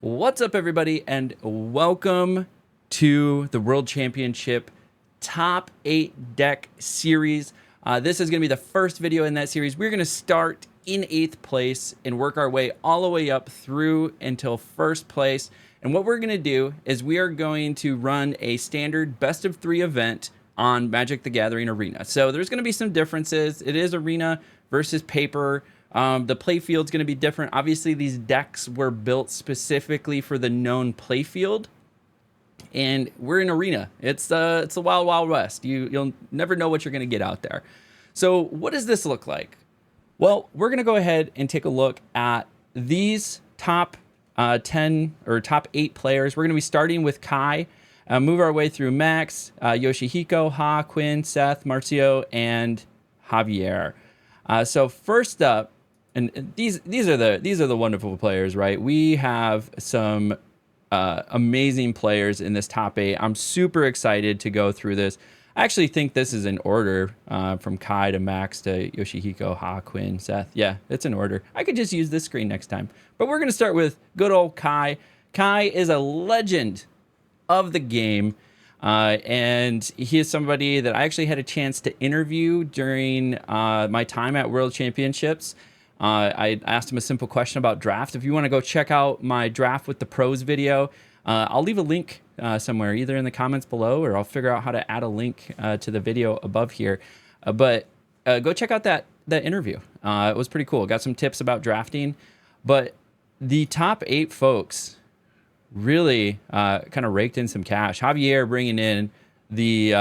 What's up, everybody, and welcome to the World Championship Top 8 Deck Series. This is going to be the first video in that series. We're going to start in 8th place and work our way all the way up through until 1st place. And what we're going to do is we are going to run a standard best of 3 event on Magic the Gathering Arena. So there's going to be some differences. It is Arena versus paper. The play field's going to be different. Obviously, these decks were built specifically for the known play field, and we're in Arena. It's the wild, wild west. You'll never know what you're going to get out there. So what does this look like? Well, we're going to go ahead and take a look at these top 10 or top 8 players. We're going to be starting with Kai, move our way through Max, Yoshihiko, Ha, Quinn, Seth, Marcio, and Javier. So first up, and these are the wonderful players, right? We have some amazing players in this top 8. I'm super excited to go through this. I actually think this is in order from Kai to Max to Yoshihiko, Ha, Quinn, Seth. Yeah, it's in order. I could just use this screen next time. But we're going to start with good old Kai. Kai is a legend of the game. And he is somebody that I actually had a chance to interview during my time at World Championships. I asked him a simple question about draft. If you want to go check out my draft with the pros video, I'll leave a link somewhere, either in the comments below, or I'll figure out how to add a link to the video above here. But go check out that interview. It was pretty cool. Got some tips about drafting. But the top 8 folks really kind of raked in some cash. Javier bringing in the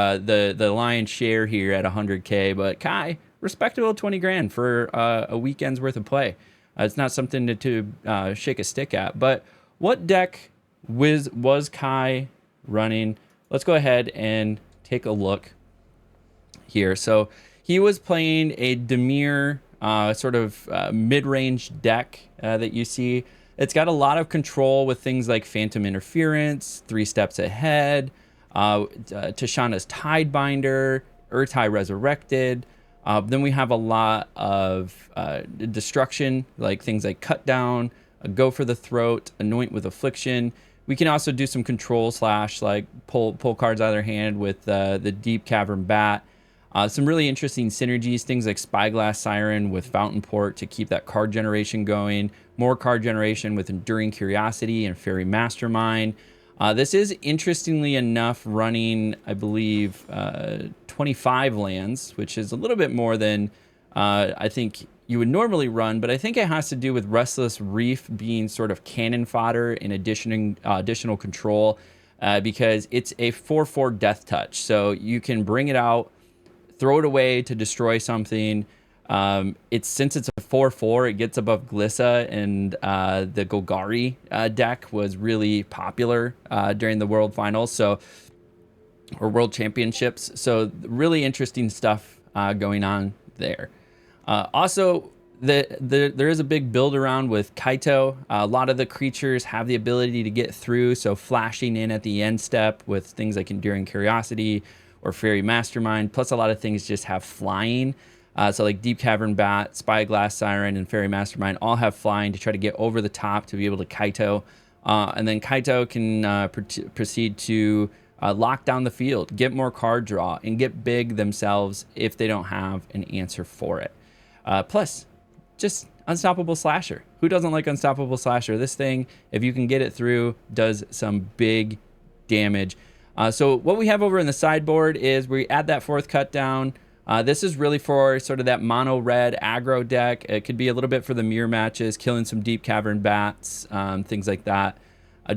lion's share here at 100K, but Kai, respectable 20 grand for a weekend's worth of play. It's not something to shake a stick at. But what deck was Kai running? Let's go ahead and take a look here. So he was playing a Dimir sort of mid-range deck that you see. It's got a lot of control with things like Phantom Interference, 3 Steps Ahead, Tishana's Tidebinder, Urtai Resurrected. Then we have a lot of destruction, like things like Cut Down, Go for the Throat, Anoint with Affliction. We can also do some control slash, like pull cards out of their hand with the Deep Cavern Bat. Some really interesting synergies, things like Spyglass Siren with Fountain Port to keep that card generation going. More card generation with Enduring Curiosity and Fairy Mastermind. This is, interestingly enough, running, I believe, 25 lands, which is a little bit more than I think you would normally run, but I think it has to do with Restless Reef being sort of cannon fodder in additional control, because it's a 4/4 Death Touch. So you can bring it out, throw it away to destroy something. Since it's a 4/4, it gets above Glissa, and the Golgari deck was really popular during the World Finals, or World Championships. So really interesting stuff going on there. Also, there is a big build around with Kaito. A lot of the creatures have the ability to get through, so flashing in at the end step with things like Enduring Curiosity or Fairy Mastermind, plus a lot of things just have flying. So like Deep Cavern Bat, Spyglass Siren, and Fairy Mastermind all have flying to try to get over the top to be able to Kaito. And then Kaito can proceed to lock down the field, get more card draw, and get big themselves if they don't have an answer for it. Plus, just Unstoppable Slasher. Who doesn't like Unstoppable Slasher? This thing, if you can get it through, does some big damage. So what we have over in the sideboard is we add that 4th Cut Down. This is really for sort of that mono red aggro deck. It could be a little bit for the mirror matches, killing some Deep Cavern Bats, things like that.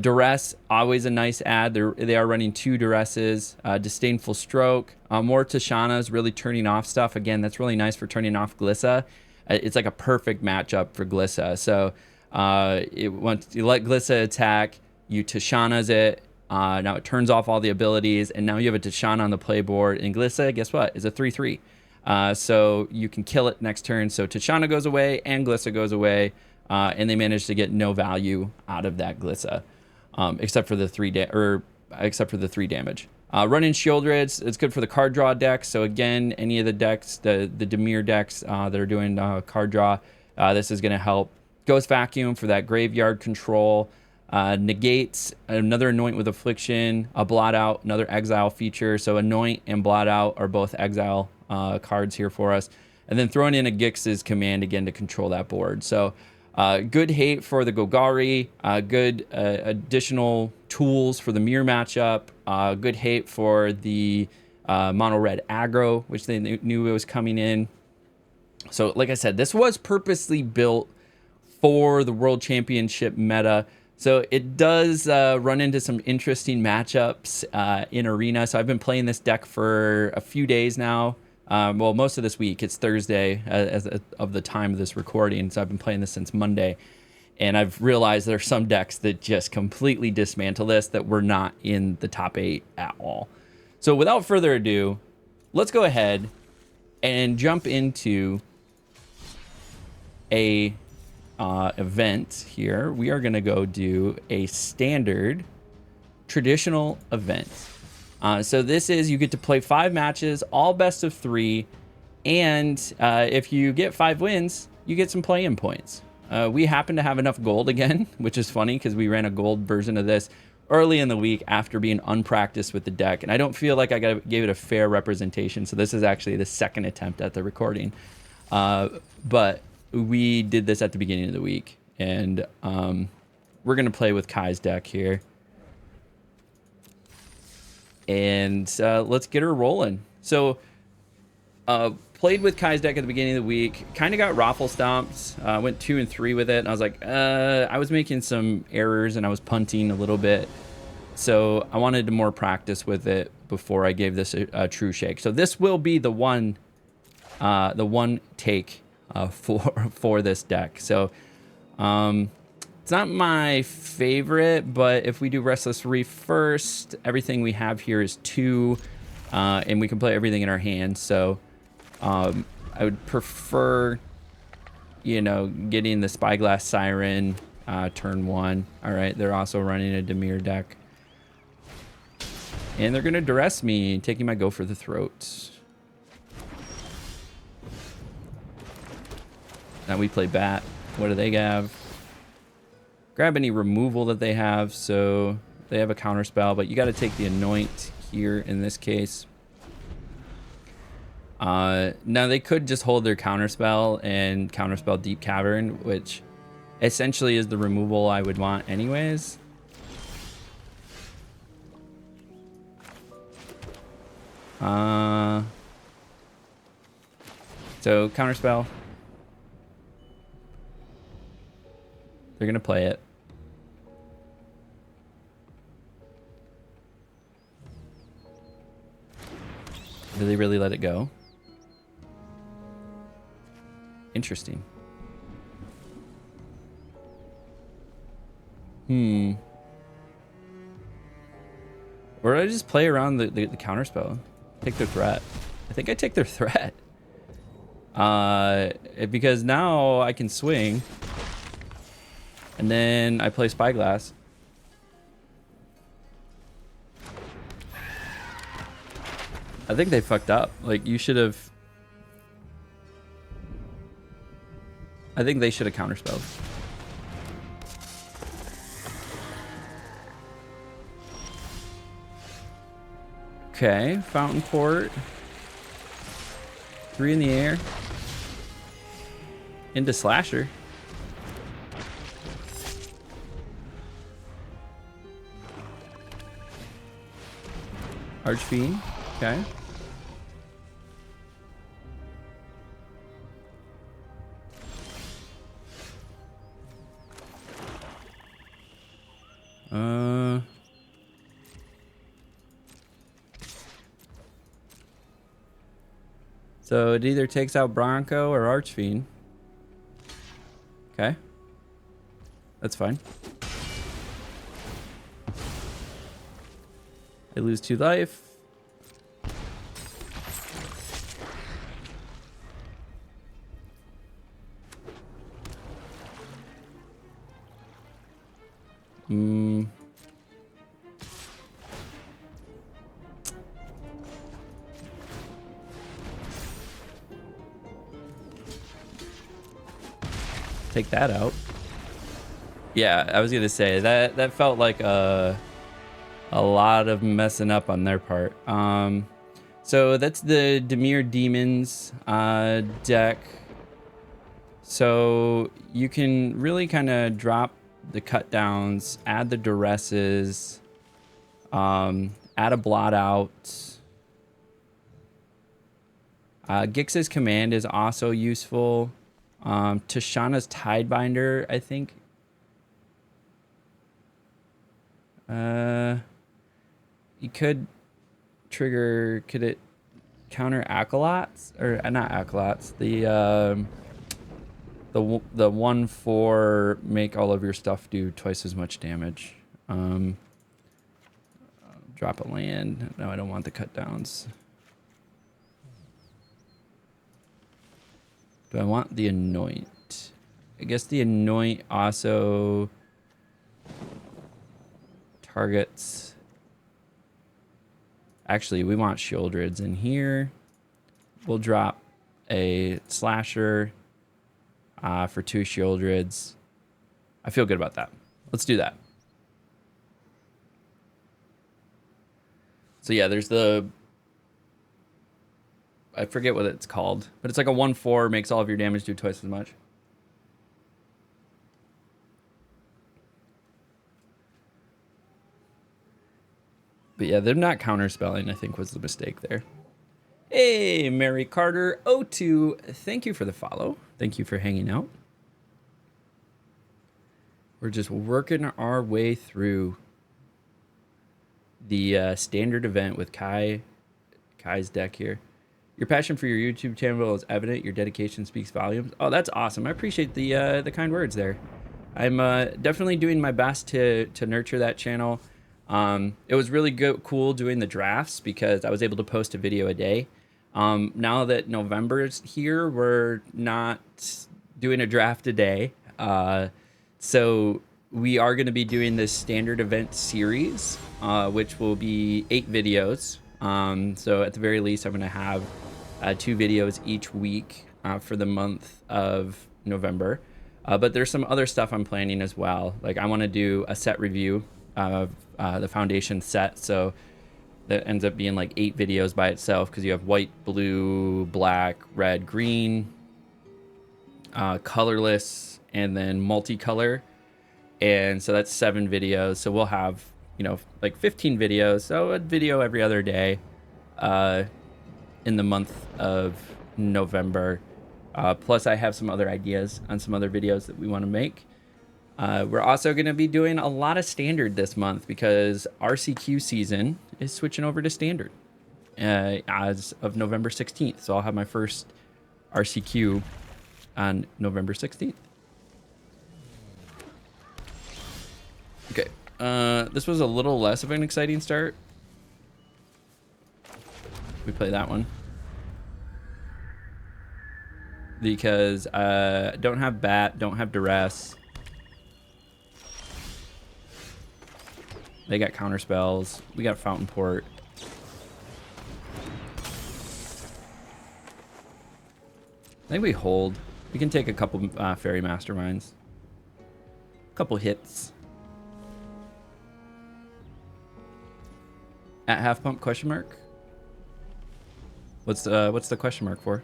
Duress, always a nice add. They are running 2 Duresses. Disdainful Stroke. More Tishana's really turning off stuff. Again, that's really nice for turning off Glissa. It's like a perfect matchup for Glissa. So once you let Glissa attack, you Tishana's it. Now it turns off all the abilities, and now you have a Tishana on the playboard. And Glissa, guess what? Is a 3/3. So you can kill it next turn. So Tishana goes away and Glissa goes away, and they manage to get no value out of that Glissa, except for the 3 damage. Running Shieldred, it's good for the card draw decks. So again, any of the decks, the Dimir decks that are doing card draw, this is going to help. Ghost Vacuum for that graveyard control. Negates, another Anoint with Affliction, a Blot Out, another Exile feature. So Anoint and Blot Out are both Exile cards here for us. And then throwing in a Gix's Command again to control that board. So good hate for the Golgari, good additional tools for the Mirror matchup, good hate for the mono red aggro, which they knew it was coming in. So like I said, this was purposely built for the World Championship meta. So it does run into some interesting matchups in Arena. So I've been playing this deck for a few days now. Well, most of this week. It's Thursday as of the time of this recording. So I've been playing this since Monday. And I've realized there are some decks that just completely dismantle this, that were not in the top 8 at all. So without further ado, let's go ahead and jump into a event here. We are going to go do a standard traditional event. So this is, you get to play 5 matches, all best of 3, and if you get 5 wins, you get some play-in points. We happen to have enough gold again, which is funny because we ran a gold version of this early in the week after being unpracticed with the deck, and I don't feel like I gave it a fair representation, so this is actually the second attempt at the recording. But we did this at the beginning of the week, and we're going to play with Kai's deck here. And let's get her rolling. So played with Kai's deck at the beginning of the week, kind of got raffle stomped, went 2 and 3 with it, and I was like, I was making some errors and I was punting a little bit, so I wanted to more practice with it before I gave this a true shake. So this will be the one take for this deck. So it's not my favorite, but if we do Restless Reef first, everything we have here is 2, and we can play everything in our hand. So I would prefer, you know, getting the Spyglass Siren turn 1. All right, they're also running a Dimir deck. And they're going to duress me, taking my Go for the Throat. Now we play Bat. What do they have? Grab any removal that they have. So they have a counter spell, but you got to take the Anoint here in this case. Now they could just hold their counter spell and counterspell Deep Cavern, which essentially is the removal I would want anyways. So counterspell. They're gonna play it. Do they really let it go? Interesting. Or do I just play around the counterspell? Take their threat. I think I take their threat. Because now I can swing. And then I play Spyglass. I think they fucked up. Like, you should have... I think they should have counterspelled. Okay, Fountain Port. 3 in the air. Into Slasher. Archfiend. Okay. So it either takes out Bronco or Archfiend. Okay. That's fine. They lose 2 life. Take that out. Yeah, I was gonna say that felt like a lot of messing up on their part. So that's the Dimir Demons deck. So you can really kind of drop the cut downs, add the duresses, add a blot out. Gix's Command is also useful. Tashana's Tidebinder, I think. You could trigger, could it counter Acolytes? Or not Acolytes, the 1/4 make all of your stuff do twice as much damage. Drop a land. No, I don't want the cut downs. Do I want the Anoint? I guess the Anoint also targets. Actually, we want Shieldreds in here. We'll drop a Slasher for 2 Shieldreds. I feel good about that. Let's do that. So yeah, there's the, I forget what it's called, but it's like a 1/4, makes all of your damage do twice as much. But yeah, they're not counterspelling, I think was the mistake there. Hey, Mary Carter 02, thank you for the follow. Thank you for hanging out. We're just working our way through the standard event with Kai's deck here. Your passion for your YouTube channel is evident. Your dedication speaks volumes. Oh, that's awesome. I appreciate the kind words there. I'm definitely doing my best to nurture that channel. It was really cool doing the drafts because I was able to post a video a day. Now that November is here, we're not doing a draft a day. So we are going to be doing this standard event series, which will be 8 videos. So at the very least, I'm going to have 2 videos each week for the month of November. But there's some other stuff I'm planning as well. Like I want to do a set review of the Foundation set. So that ends up being like 8 videos by itself because you have white, blue, black, red, green, colorless, and then multicolor. And so that's 7 videos. So we'll have, you know, like 15 videos. So a video every other day in the month of November. Plus I have some other ideas on some other videos that we want to make. We're also going to be doing a lot of standard this month because RCQ season is switching over to standard as of November 16th. So I'll have my first RCQ on November 16th. Okay, this was a little less of an exciting start. We play that one. Because don't have Bat, don't have Duress. They got counter spells. We got Fountain Port. I think we hold. We can take a couple Fairy Masterminds. A couple hits. At half pump question mark? What's the question mark for?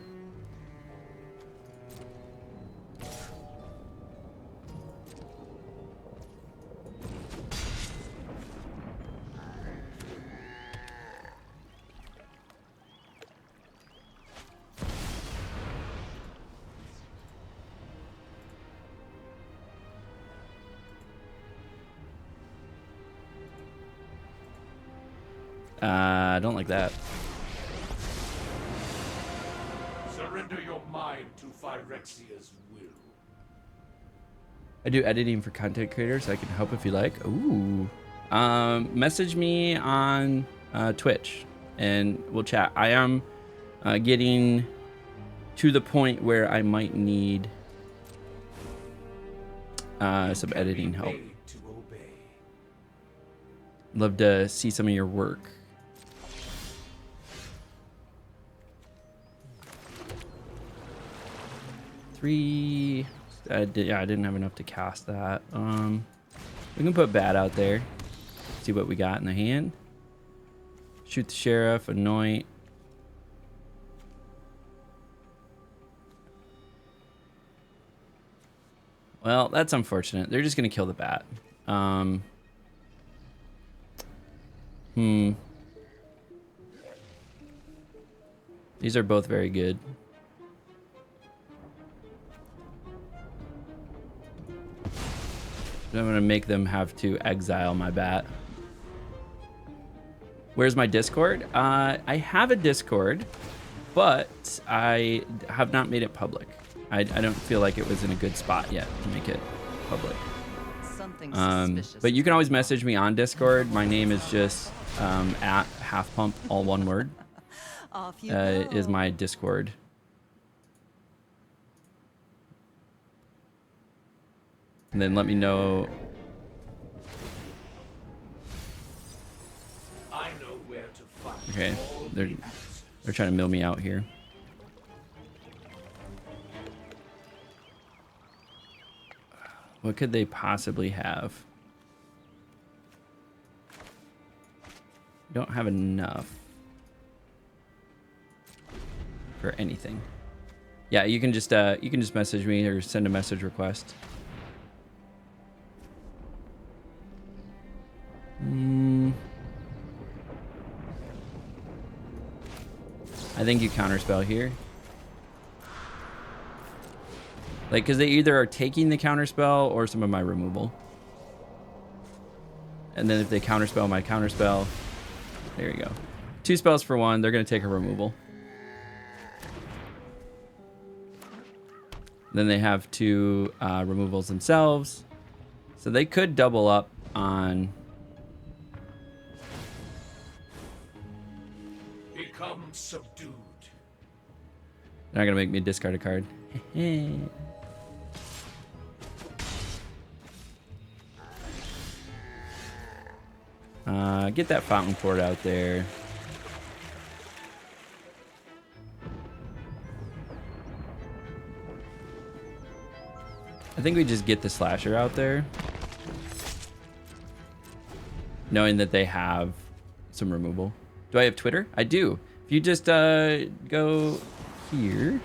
I don't like that. Surrender your mind to Phyrexia's will. I do editing for content creators. I can help if you like. Ooh. Message me on Twitch and we'll chat. I am getting to the point where I might need some editing help. Love to see some of your work. Three. Yeah, I didn't have enough to cast that. We can put Bat out there. See what we got in the hand. Shoot the Sheriff, Anoint. Well, that's unfortunate. They're just going to kill the Bat. These are both very good. I'm going to make them have to exile my Bat. Where's my Discord? I have a Discord, but I have not made it public. I don't feel like it was in a good spot yet to make it public. Something suspicious. But you can always message me on Discord. My name is just at halfpump, all one word. Off you Is go. my Discord. And then let me know. I know where to find Okay, all they're weaknesses. trying to mill me out here. What could they possibly have? Don't have enough for anything. Yeah, you can just message me or send a message request. I think you counterspell here. Like, because they either are taking the counterspell or some of my removal. And then if they counterspell my counterspell, there you go. 2 spells for 1, they're going to take a removal. Then they have 2 removals themselves. So they could double up on... Become subdued. They're not going to make me discard a card. Get that fountain port out there. I think we just get the slasher out there, knowing that they have some removal. Do I have Twitter? I do. If you just go here.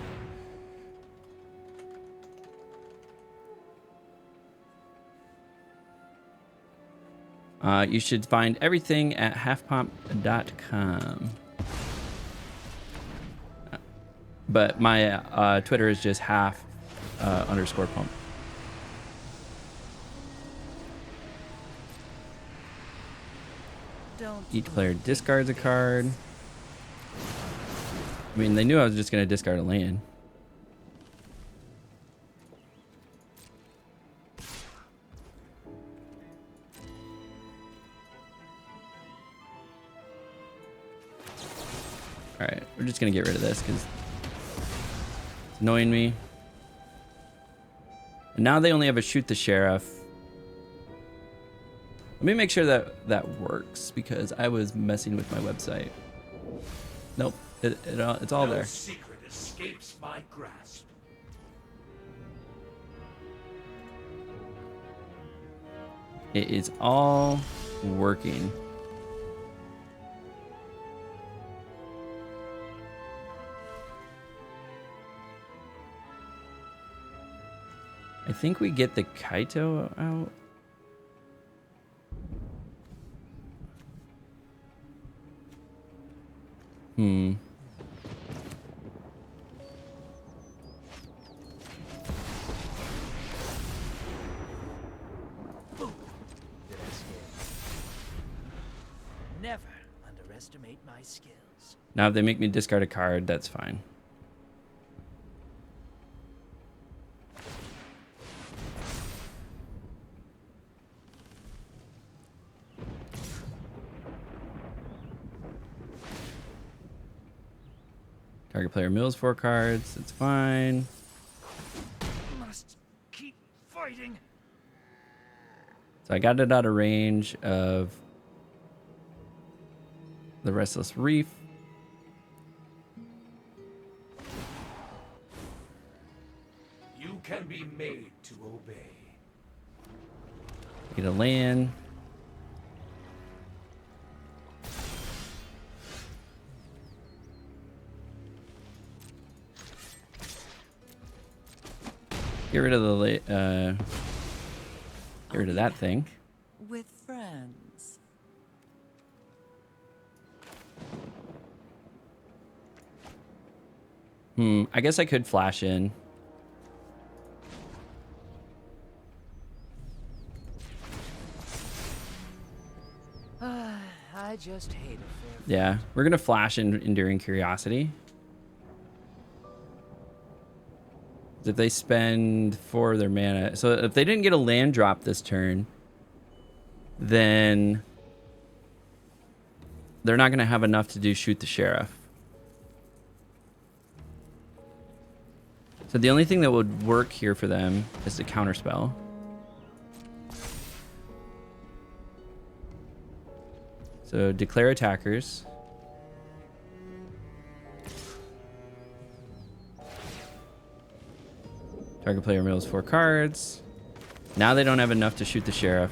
You should find everything at halfpump.com. But my Twitter is just _pump. Don't Each player discards a card. I mean, they knew I was just going to discard a land. Alright, we're just going to get rid of this because it's annoying me. And now they only have a shoot the sheriff. Let me make sure that that works because I was messing with my website. Nope, it's all No there. secret escapes my grasp. It is all working. I think we get the Kaito out. Never underestimate my skills. Now if they make me discard a card, that's fine. Target player mills 4 cards. It's fine. Must keep fighting. So I got it out of range of the Restless Reef. You can be made to obey. Get a land. Get rid of the get rid of that thing. With friends. I guess I could flash in. I just hate it. Yeah, we're gonna flash in Enduring Curiosity. If they spend 4 of their mana, so if they didn't get a land drop this turn, then they're not gonna have enough to do Shoot the Sheriff. So the only thing that would work here for them is the counterspell. So declare attackers. Target player mills 4 cards. Now they don't have enough to shoot the sheriff.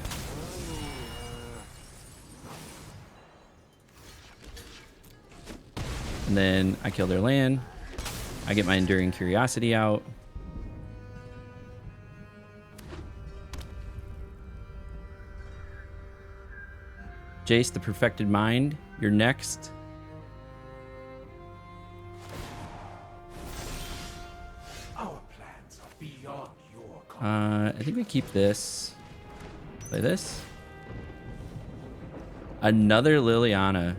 And then I kill their land. I get my Enduring Curiosity out. Jace, the Perfected Mind, you're next. Our plans are beyond your I think we keep this. Play this. Another Liliana.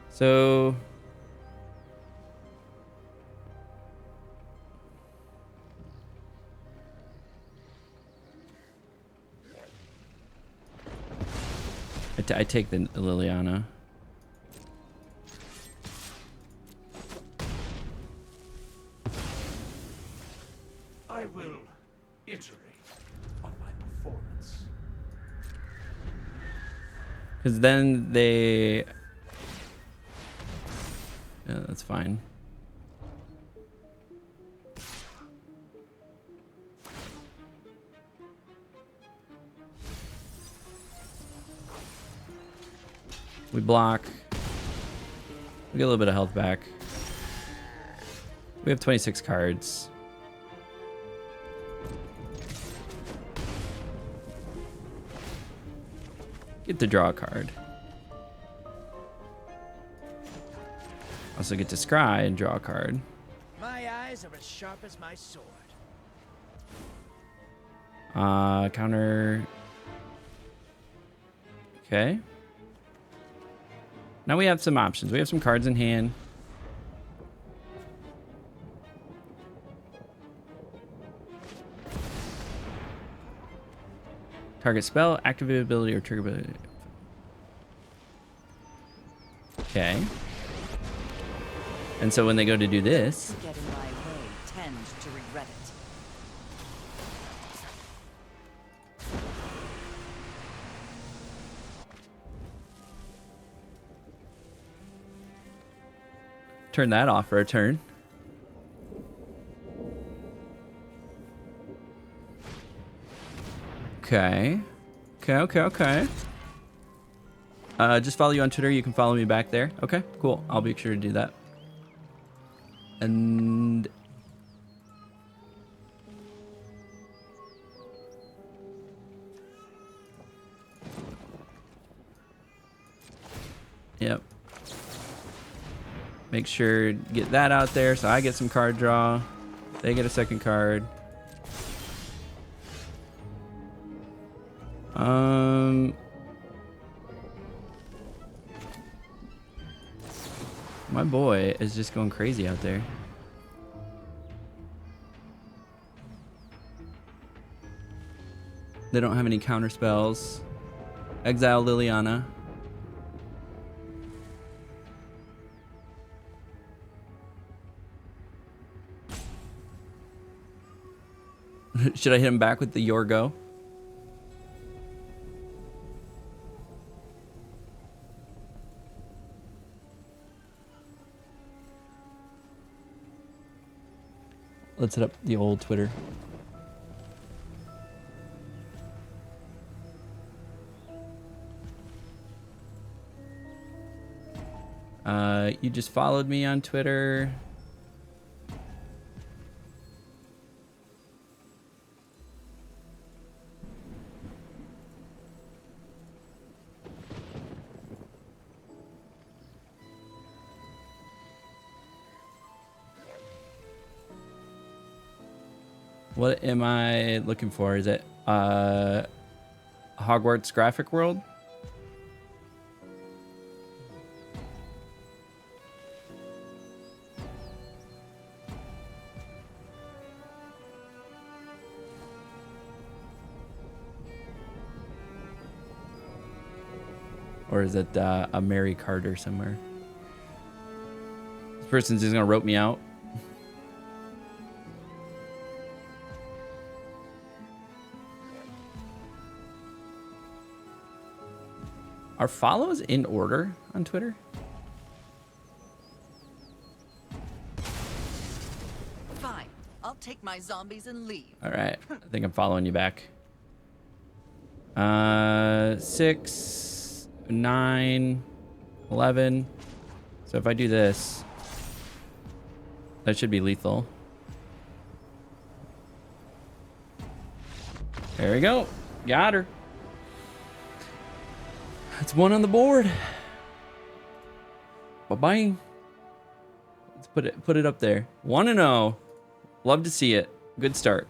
So I take the Liliana. I will iterate on my performance. Because then they... Yeah, that's fine. We block. We get a little bit of health back. We have 26 cards. Get to draw a card. Also get to scry and draw a card. My eyes are as sharp as my sword. Counter. Okay. Now we have some options. We have some cards in hand. Target spell, activate ability, or trigger ability. Okay. And so when they go to do this, Get in my way, tend to regret it. turn that off for a turn. Okay. Okay. Just follow you on Twitter. You can follow me back there. Okay, cool. I'll be sure to do that. And yep. Make sure to get that out there so I get some card draw. They get a second card. My boy is just going crazy out there. They don't have any counter spells. Exile Liliana. Should I hit him back with the Yorgo? Let's hit up the old Twitter. You just followed me on Twitter. What am I looking for? Is it Hogwarts graphic world? Or is it a Mary Carter somewhere? This person's just gonna rope me out. Are follows in order on Twitter? Fine. I'll take my zombies and leave. All right, I think I'm following you back. 6, 9, 11. So if I do this, that should be lethal. There we go. Got her. That's one on the board. Bye-bye. Let's put it up there. 1-0. Love to see it. Good start.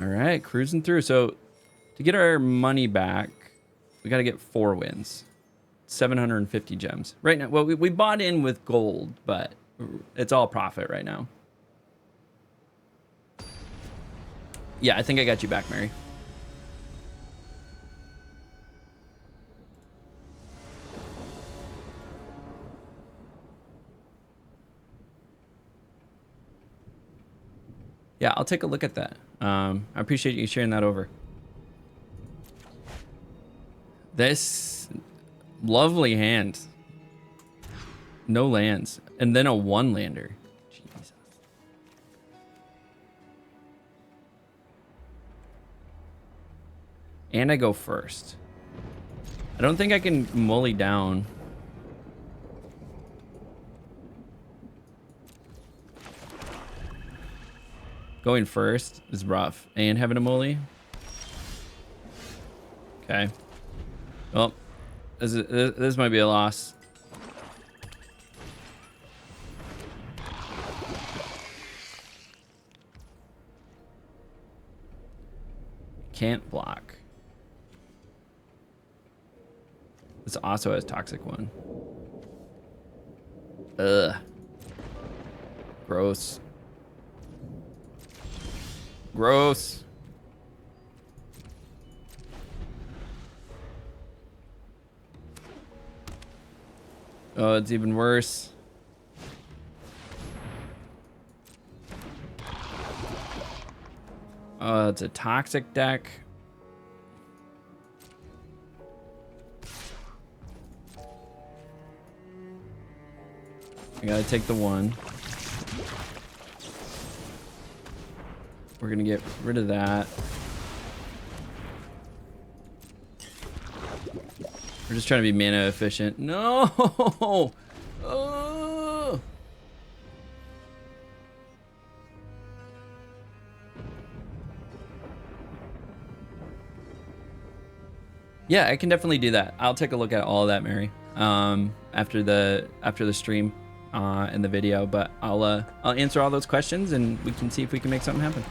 All right, cruising through. So to get our money back, we got to get 4 wins. 750 gems. Right now, well, we bought in with gold, but it's all profit right now. Yeah, I think I got you back, Mary. Yeah, I'll take a look at that. I appreciate you sharing that over. This lovely hand. No lands. And then a 1-lander. Jesus. And I go first. I don't think I can mully down. Going first is rough. And having a mully. Okay. Well, this might be a loss. Can't block. This also has toxic one. Ugh. Gross. Gross. Oh, it's even worse. Oh, it's a toxic deck. I gotta take the 1. We're gonna get rid of that. We're just trying to be mana efficient. No! Oh! Yeah, I can definitely do that. I'll take a look at all of that, Mary, after the stream and the video. But I'll answer all those questions and we can see if we can make something happen.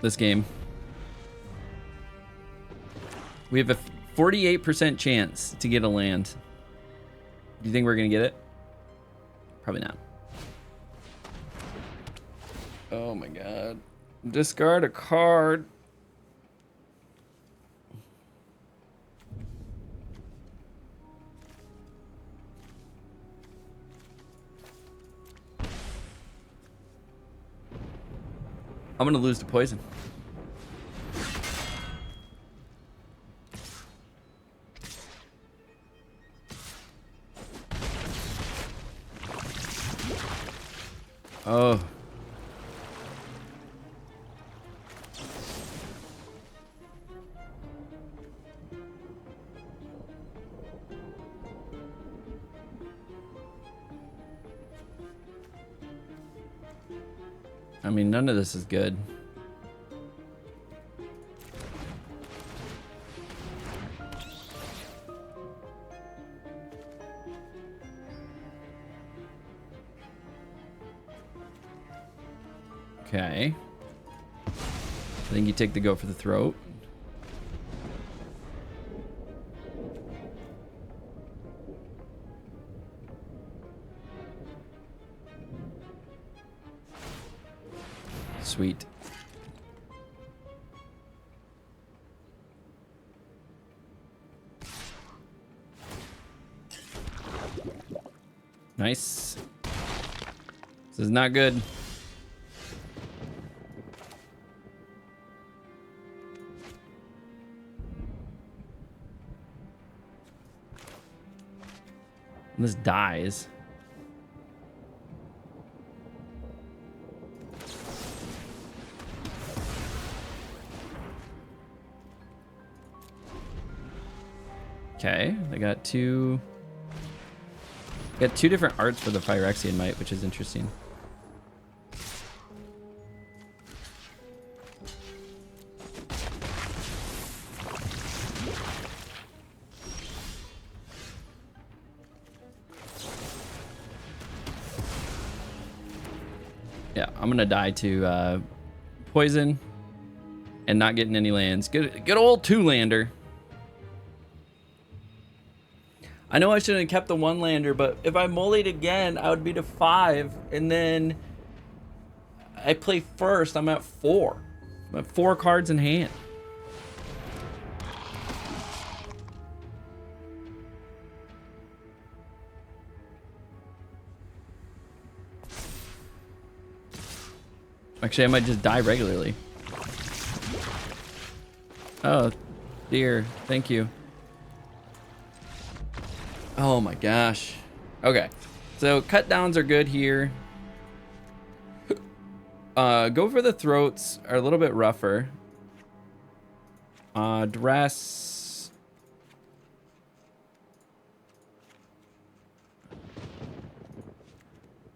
This game, we have a 48% chance to get a land. Do you think we're gonna get it? Probably not. Oh my god. Discard a card. I'm gonna lose to poison. Oh. I mean, none of this is good. Okay. I think you take the go for the throat. Sweet. Nice. This is not good. And this dies. Okay, they got two different arts for the Phyrexian Might, which is interesting. Yeah, I'm gonna die to poison and not getting any lands. Good old two-lander. I know I shouldn't have kept the one-lander, but if I mullied again, I would be to 5, and then I play first. I'm at 4. I'm at 4 cards in hand. Actually, I might just die regularly. Oh, dear. Thank you. Oh my gosh. Okay. So cut downs are good here. Go for the throats are a little bit rougher. Dress.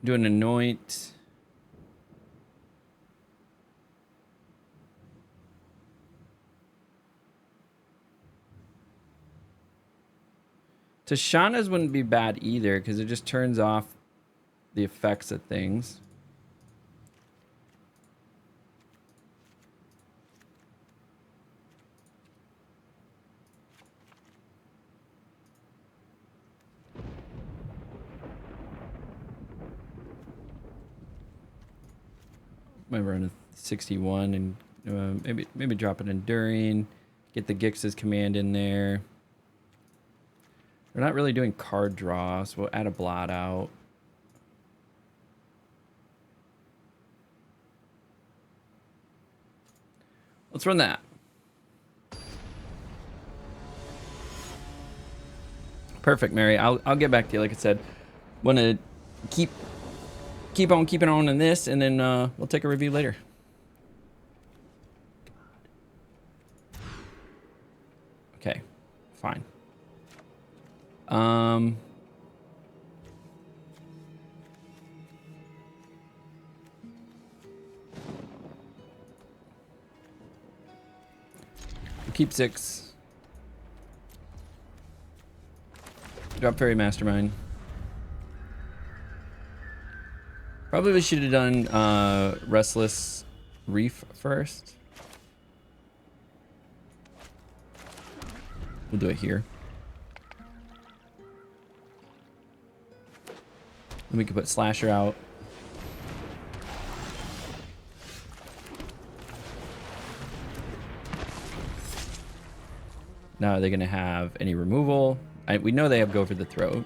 Do an anoint. Tashana's wouldn't be bad either, because it just turns off the effects of things. Might run a 61 and maybe drop an Enduring, get the Gix's command in there. We're not really doing card draw, so we'll add a blot out. Let's run that. Perfect, Mary. I'll get back to you. Like I said, want to keep on keeping on in this, and then we'll take a review later. Okay, fine. Keep 6. Drop Fairy Mastermind. Probably should have done Restless Reef first. We'll do it here. Then we can put Slasher out. Now, are they going to have any removal? We know they have Go for the Throat.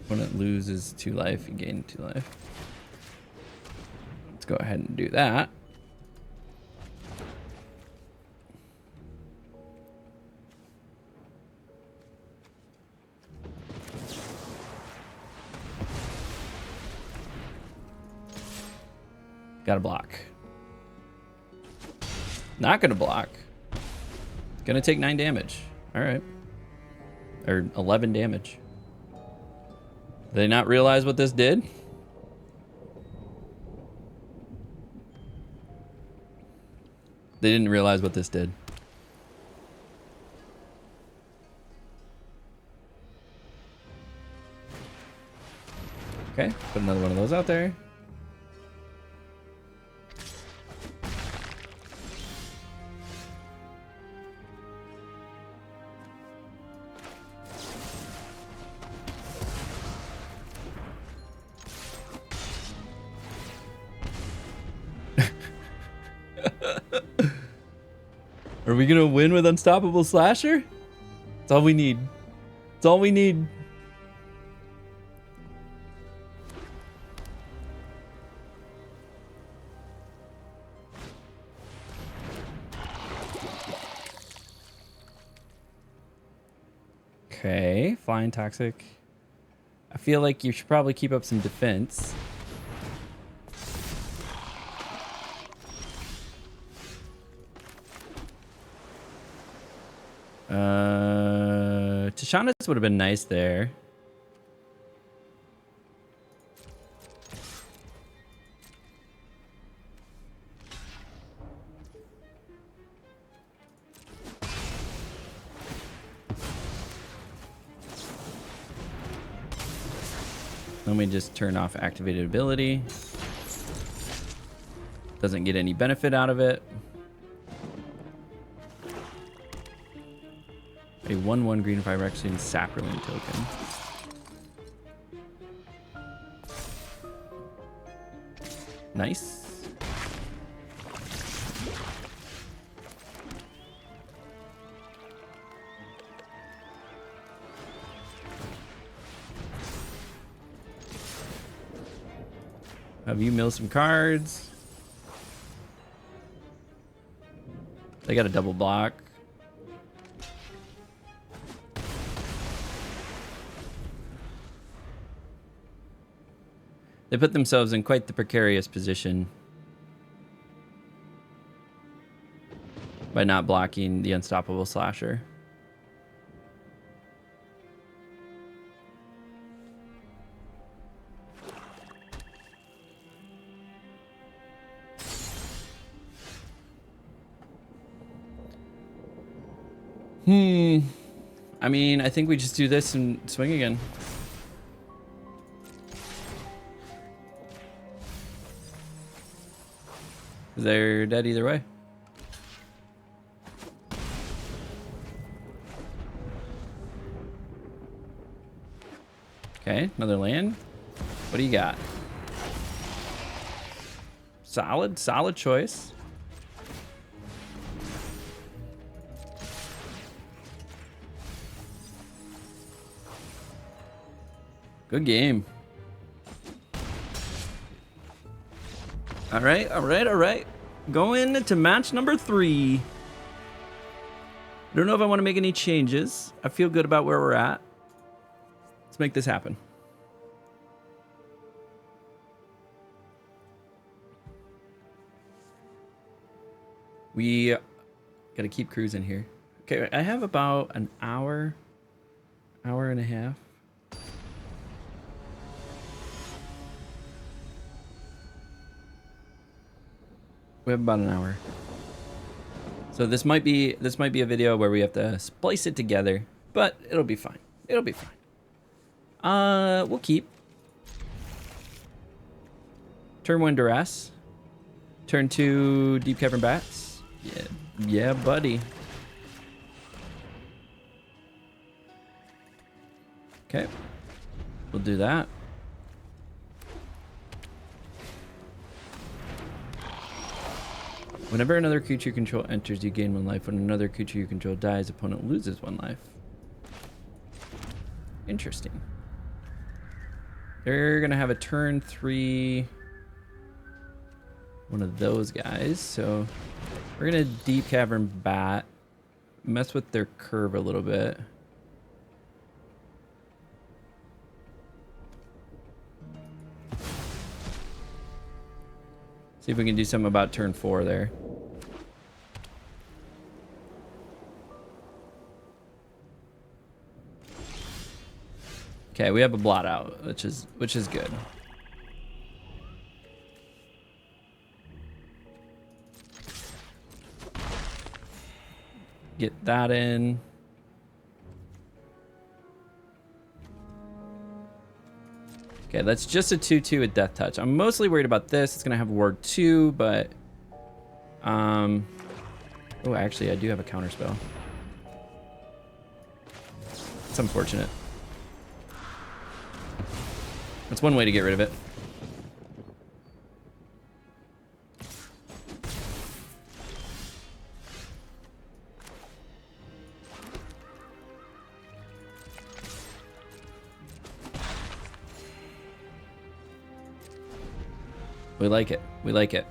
Opponent loses 2 life, you gain 2 life. Let's go ahead and do that. Gotta block. Not gonna block. Gonna take 9 damage. Alright. Or 11 damage. Did they not realize what this did? They didn't realize what this did. Okay, put another one of those out there. Are we gonna win with Unstoppable Slasher? That's all we need. That's all we need. Okay, Flying Toxic. I feel like you should probably keep up some defense. Tishana's would have been nice there. Let me just turn off activated ability. Doesn't get any benefit out of it. A 1/1 green Phyrexian Saproling token. Nice. Have you mill some cards? They got a double block. They put themselves in quite the precarious position by not blocking the Unstoppable Slasher. I mean, I think we just do this and swing again. They're dead either way. Okay, another land. What do you got? Solid choice. Good game. All right. Going to match number 3. I don't know if I want to make any changes. I feel good about where we're at. Let's make this happen. We got to keep cruising here. Okay, I have about an hour and a half. We have about an hour. So this might be a video where we have to splice it together, but it'll be fine. It'll be fine. We'll keep. Turn 1 Duress. Turn 2 Deep Cavern Bats. Yeah, buddy. Okay. We'll do that. Whenever another creature you control enters, you gain 1 life. When another creature you control dies, opponent loses 1 life. Interesting. They're gonna have a turn 3, one of those guys. So we're gonna Deep Cavern Bat, mess with their curve a little bit. See if we can do something about turn 4 there. Okay, we have a blot out, which is good. Get that in. Okay, that's just a 2/2 with Death Touch. I'm mostly worried about this. It's gonna have Ward 2, but oh, actually, I do have a counter spell. It's unfortunate. That's one way to get rid of it. We like it. We like it.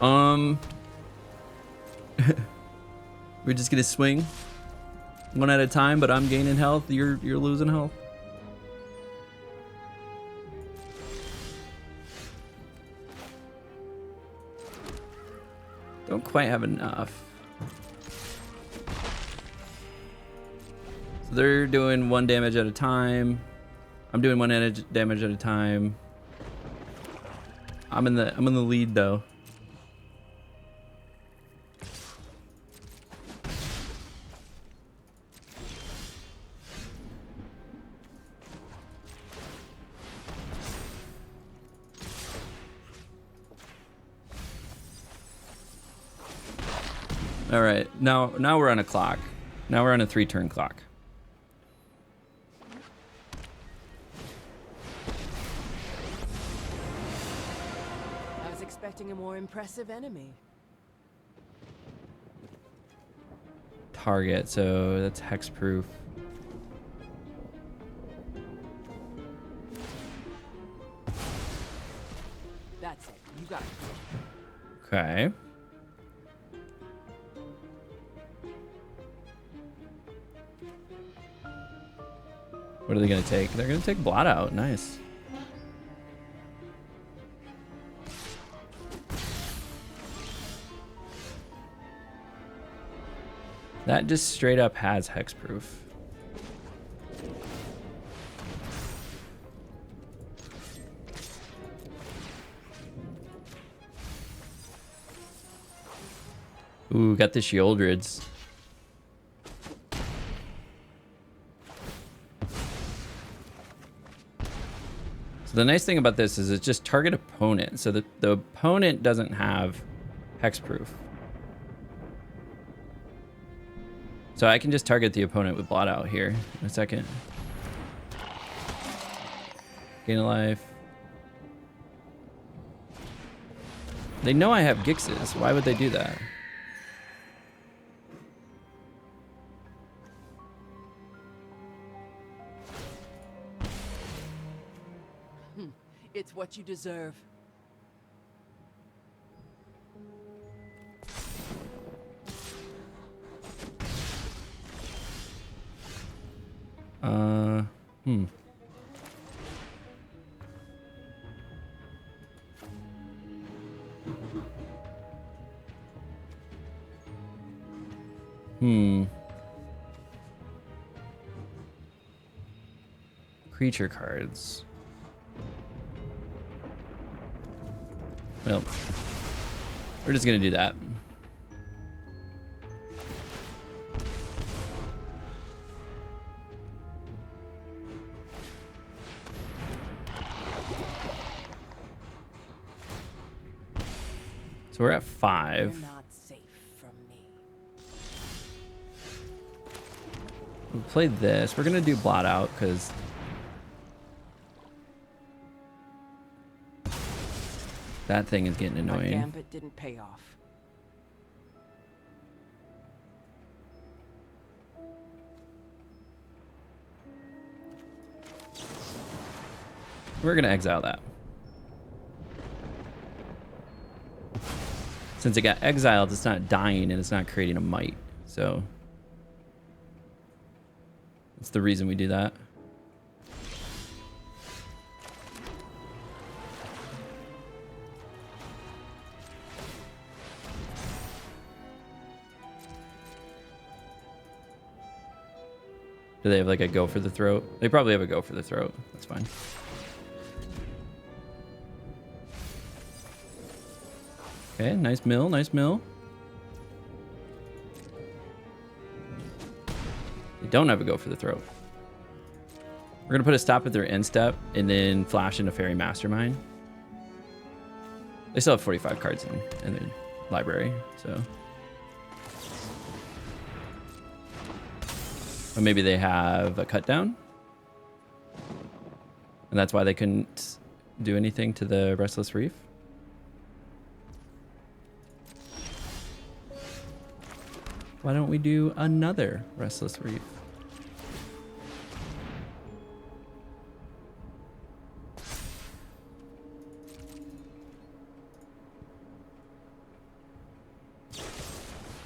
We're just gonna swing one at a time, but I'm gaining health. You're losing health. Don't quite have enough. So they're doing 1 damage at a time. I'm doing 1 damage at a time. I'm in the lead though. All right, now we're on a clock. Now we're on a 3-turn clock. I was expecting a more impressive enemy. Target, so that's hexproof. That's it. You got it. Okay. What are they gonna take? They're gonna take Blot Out. Nice. That just straight up has hexproof. Ooh, got the Sheoldreds. So the nice thing about this is it's just target opponent. So the opponent doesn't have hexproof. So I can just target the opponent with Blot Out here in a second. Gain a life. They know I have Gixes. Why would they do that? It's what you deserve. Hmm. Creature cards. Well, we're just gonna do that. So we're at 5. You're not safe from me. We'll play this. We're gonna do Blot Out because that thing is getting My annoying. gambit didn't pay off. We're gonna exile that. Since it got exiled, it's not dying and it's not creating a might. So that's the reason we do that. Do they have like a go for the throat? They probably have a go for the throat. That's fine. Okay, nice mill, nice mill. They don't have a go for the throat. We're gonna put a stop at their end step and then flash into Fairy Mastermind. They still have 45 cards in their library, so. Or maybe they have a cut down. And that's why they couldn't do anything to the Restless Reef. Why don't we do another Restless Reef?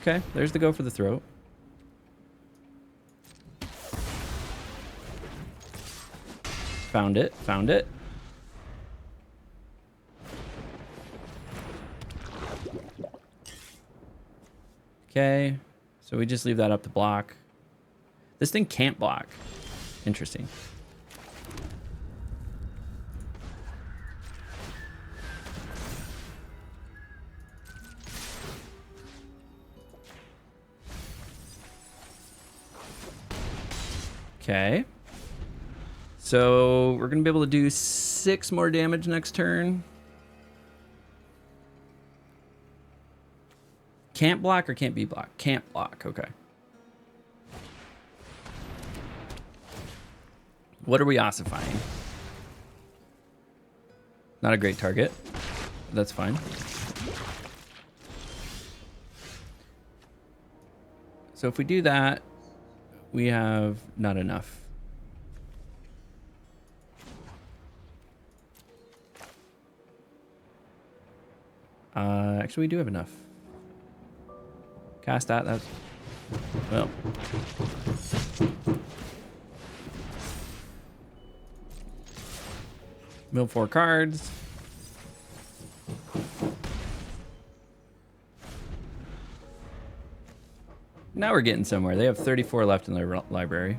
Okay, there's the go for the throat. Found it, found it. Okay, so we just leave that up to block. This thing can't block. Interesting. Okay. So we're going to be able to do 6 more damage next turn. Can't block or can't be blocked? Can't block, okay. What are we ossifying? Not a great target. That's fine. So if we do that, we have not enough. Actually, we do have enough. Cast that. That's well. Mill 4 cards. Now we're getting somewhere. They have 34 left in their library.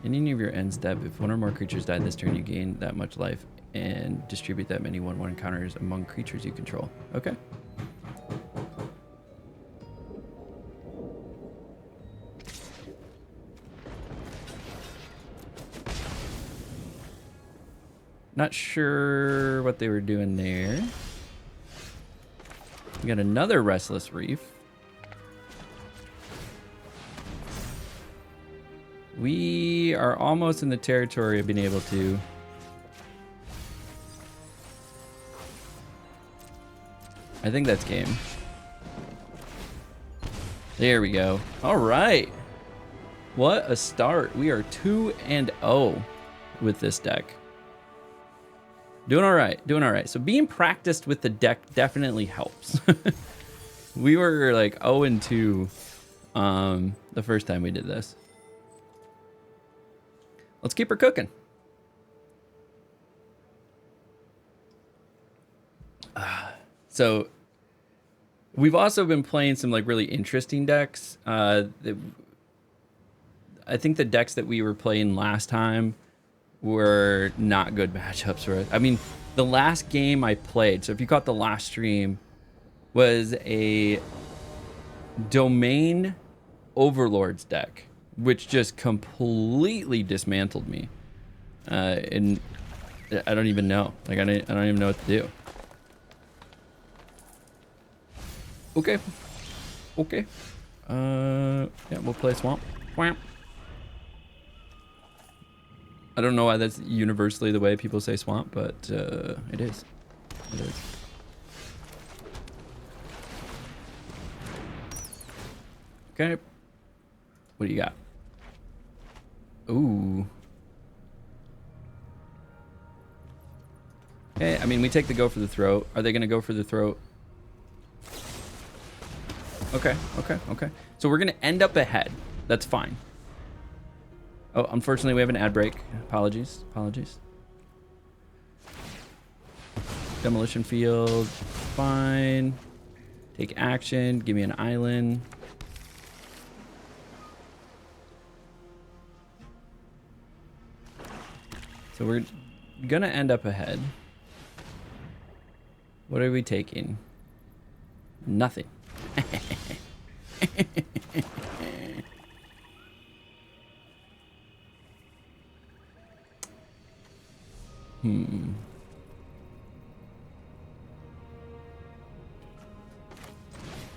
Any of your ends step, if one or more creatures die this turn, you gain that much life and distribute that many 1/1 encounters among creatures you control. Okay. Not sure what they were doing there. We got another Restless Reef. We are almost in the territory of being able to I think that's game. There we go. All right. What a start. We are 2-0 with this deck. Doing all right. Doing all right. So being practiced with the deck definitely helps. We were like 0-2 the first time we did this. Let's keep her cooking. So we've also been playing some like really interesting decks. I think the decks that we were playing last time were not good matchups for us. I mean, the last game I played, so if you caught the last stream, was a Domain Overlords deck, which just completely dismantled me. And I don't even know. Like, I don't even know what to do. Okay. Okay. Yeah, we'll play Swamp. Swamp. I don't know why that's universally the way people say Swamp, but it is. It is. Okay. What do you got? Ooh. I mean, we take the go for the throat. Are they going to go for the throat? Okay, okay, okay. So we're going to end up ahead. That's fine. Oh, unfortunately, we have an ad break. Apologies, apologies. Demolition field, fine. Take action, give me an island. So we're gonna end up ahead. What are we taking? Nothing.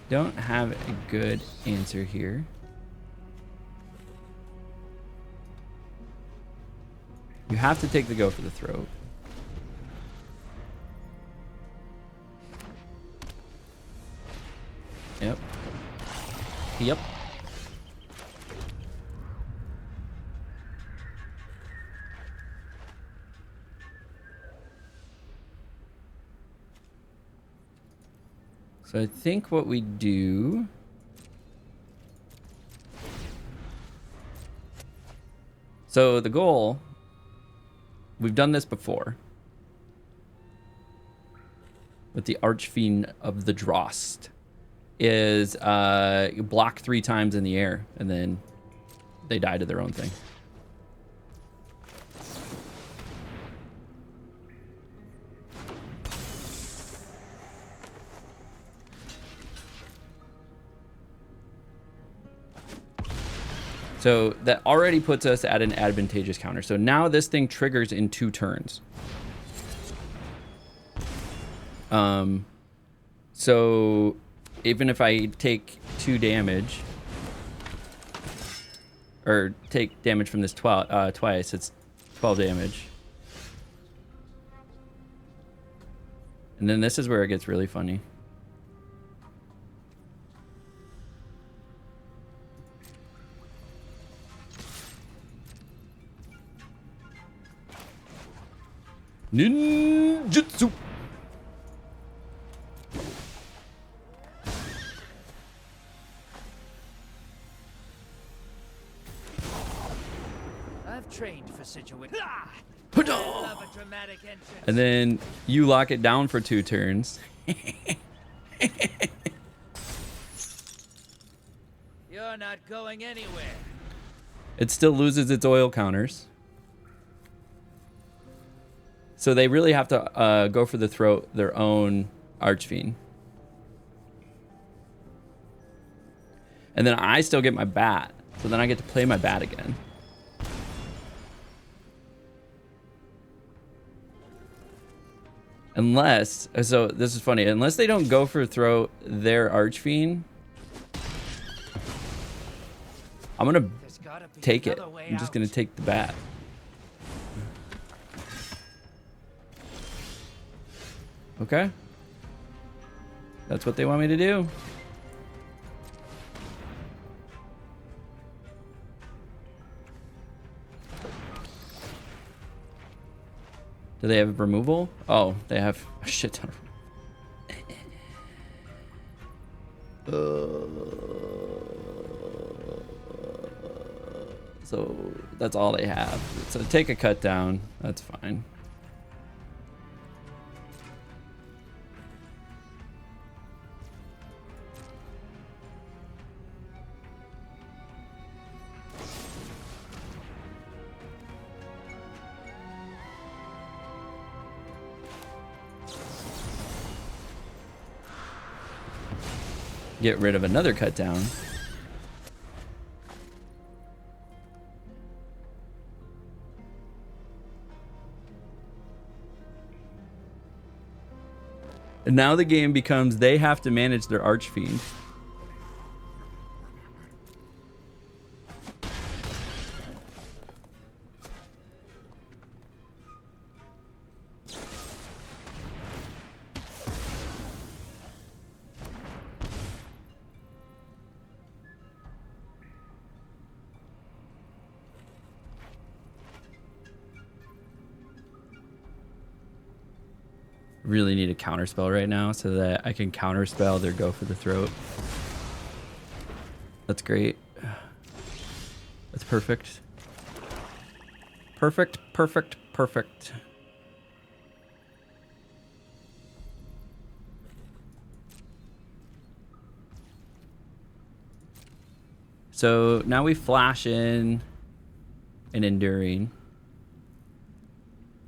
Don't have a good answer here. You have to take the go for the throat. Yep. Yep. So I think what we do... So the goal... We've done this before. With the Archfiend of the Drost. Is you block 3 times in the air, and then they die to their own thing. So that already puts us at an advantageous counter. So now this thing triggers in 2 turns. So even if I take 2 damage, or take damage from this twice, it's 12 damage. And then this is where it gets really funny. Ninjutsu. I've trained for situations. I love a dramatic entrance. And then you lock it down for 2 turns. You're not going anywhere. It still loses its oil counters. So they really have to go for the throat, their own Archfiend. And then I still get my bat. So then I get to play my bat again. Unless, so this is funny, unless they don't go for throat their Archfiend, I'm gonna take it. I'm just gonna take the bat. Okay. That's what they want me to do. Do they have removal? Oh, they have a shit ton of... So that's all they have. So take a cut down. That's fine. Get rid of another cut down. And now the game becomes they have to manage their Archfiend. Really need a counter spell right now so that I can counter spell their go for the throat. That's great. That's perfect. Perfect, perfect, perfect. So now we flash in an Enduring.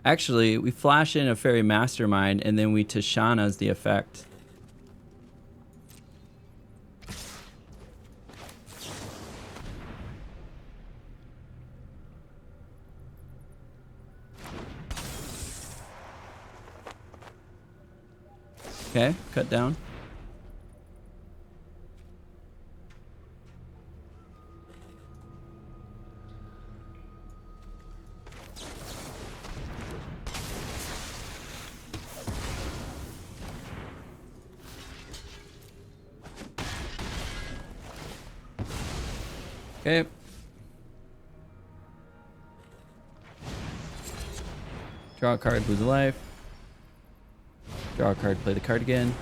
Actually, we flash in a Fairy Mastermind and then we Tishana's the effect. Okay, cut down. Okay. Draw a card, lose a life. Draw a card, play the card again.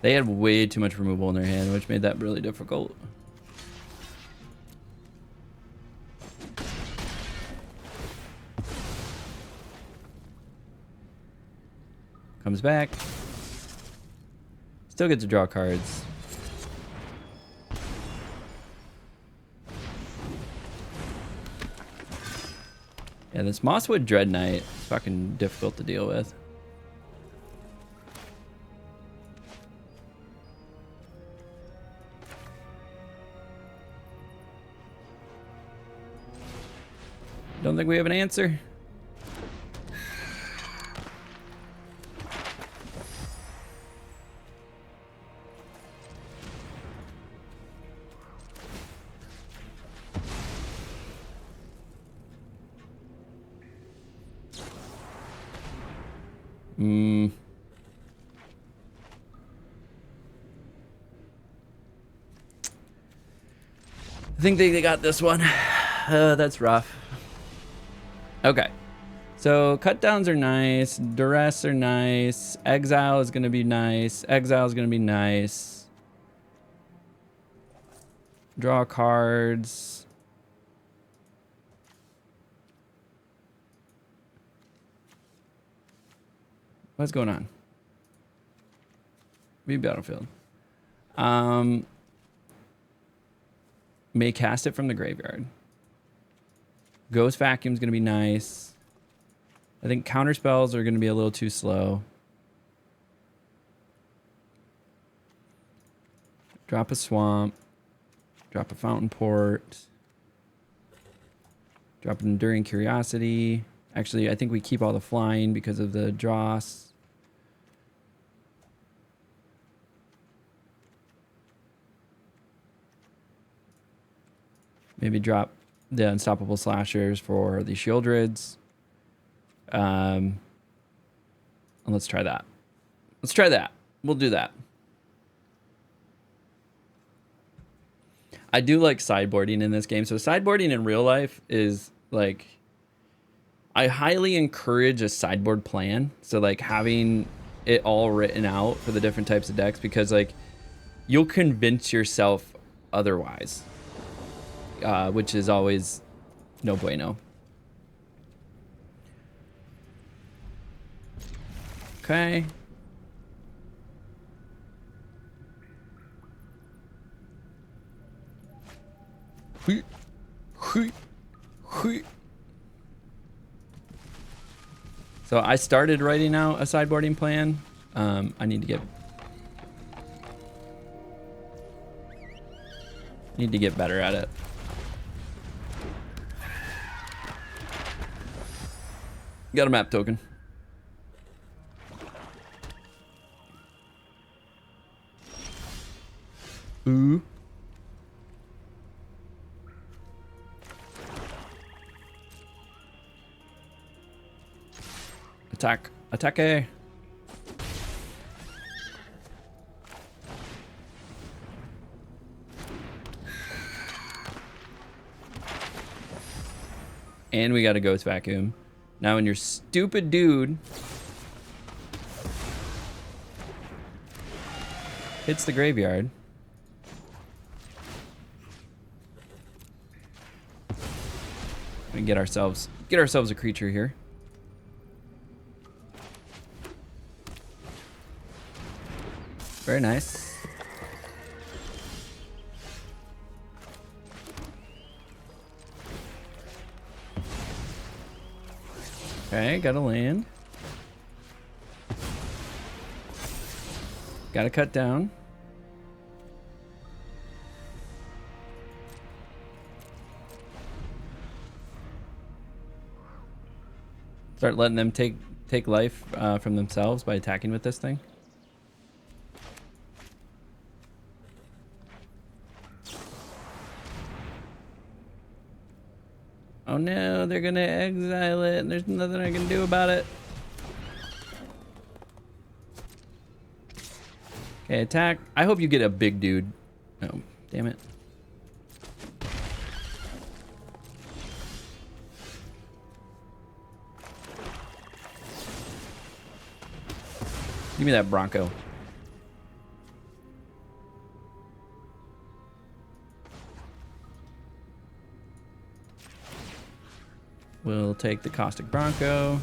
They had way too much removal in their hand, which made that really difficult. Comes back. Still get to draw cards. Yeah, this Mosswood Dread Knight is fucking difficult to deal with. Don't think we have an answer. I think they got this one. That's rough. Okay. So cut downs are nice. Duress are nice. Exile is going to be nice. Exile is going to be nice. Draw cards. What's going on? Be battlefield. May cast it from the graveyard. Ghost Vacuum is going to be nice. I think counter spells are going to be a little too slow. Drop a Swamp. Drop a Fountain Port. Drop an Enduring Curiosity. Actually, I think we keep all the flying because of the Dross. Maybe drop the Unstoppable Slashers for the Shieldrids. And let's try that. Let's try that. We'll do that. I do like sideboarding in this game. So sideboarding in real life is like, I highly encourage a sideboard plan. So like having it all written out for the different types of decks, because like you'll convince yourself otherwise. Which is always no bueno. Okay. So I started writing out a sideboarding plan. I need to get better at it. Got a map token. Ooh. Attack. Attack. And we got a ghost vacuum. Now when your stupid dude hits the graveyard, we get ourselves a creature here. Very nice. Okay, got to land. Got to cut down. Start letting them take life from themselves by attacking with this thing. Oh no, they're gonna exile it and there's nothing I can do about it. Okay, attack. I hope you get a big dude. Oh, damn it. Give me that Bronco. We'll take the Caustic Bronco.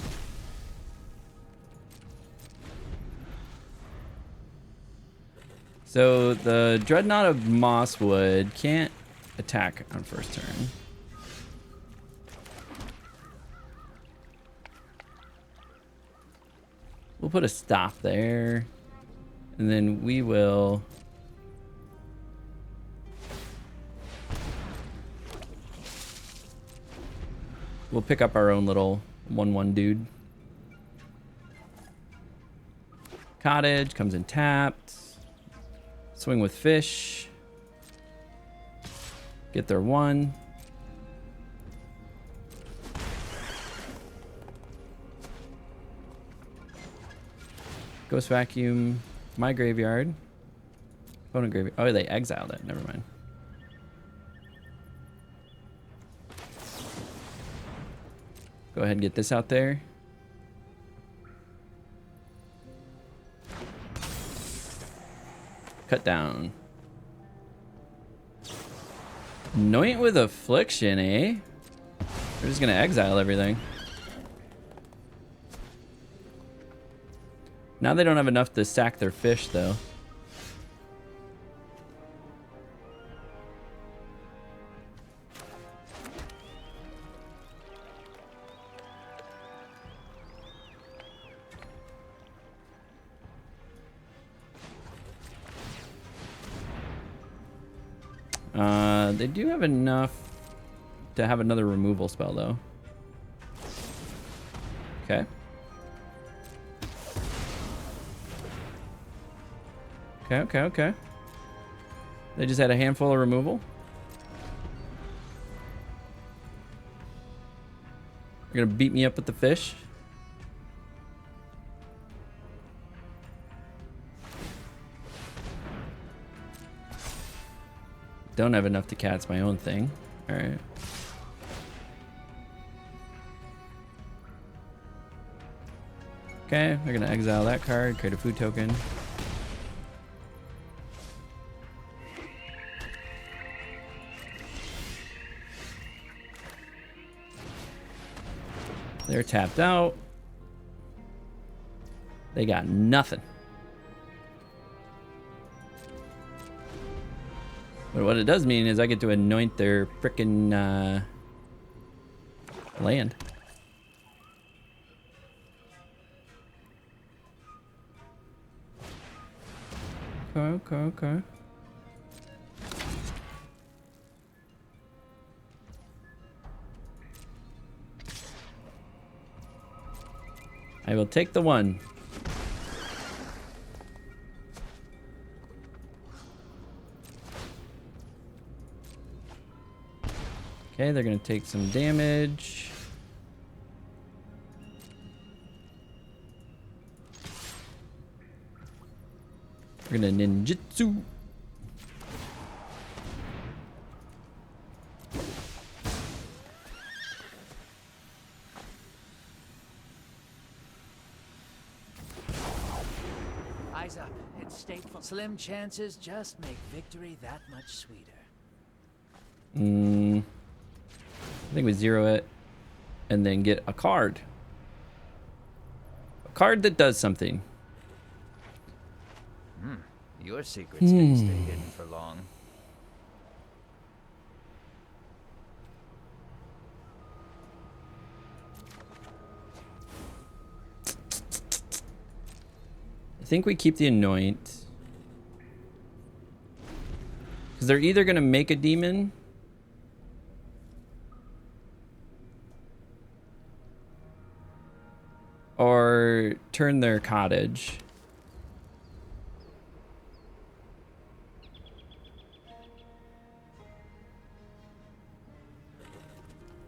So the Dreadnought of Mosswood can't attack on first turn. We'll put a stop there. And then we will... We'll pick up our own little 1/1 dude. Cottage comes in tapped. Swing with fish. Get their 1. Ghost vacuum my graveyard. Opponent graveyard. Oh, they exiled it. Never mind. Go ahead and get this out there. Cut down. Anoint with Affliction, eh? We're just gonna exile everything. Now they don't have enough to sack their fish, though. They do have enough to have another removal spell, though. Okay. Okay. They just had a handful of removal. You're gonna beat me up with the fish. Don't have enough to catch my own thing. All right. Okay, we're gonna exile that card, create a food token. They're tapped out. They got nothing. But what it does mean is I get to anoint their frickin' land. Okay. I will take the 1. Okay, they're gonna take some damage. We're gonna ninjutsu. stateful. Slim chances just make victory that much sweeter. I think we zero it and then get a card. A card that does something. Your secrets didn't stay hidden for long. I think we keep the Anoint. Because they're either going to make a demon or turn their cottage.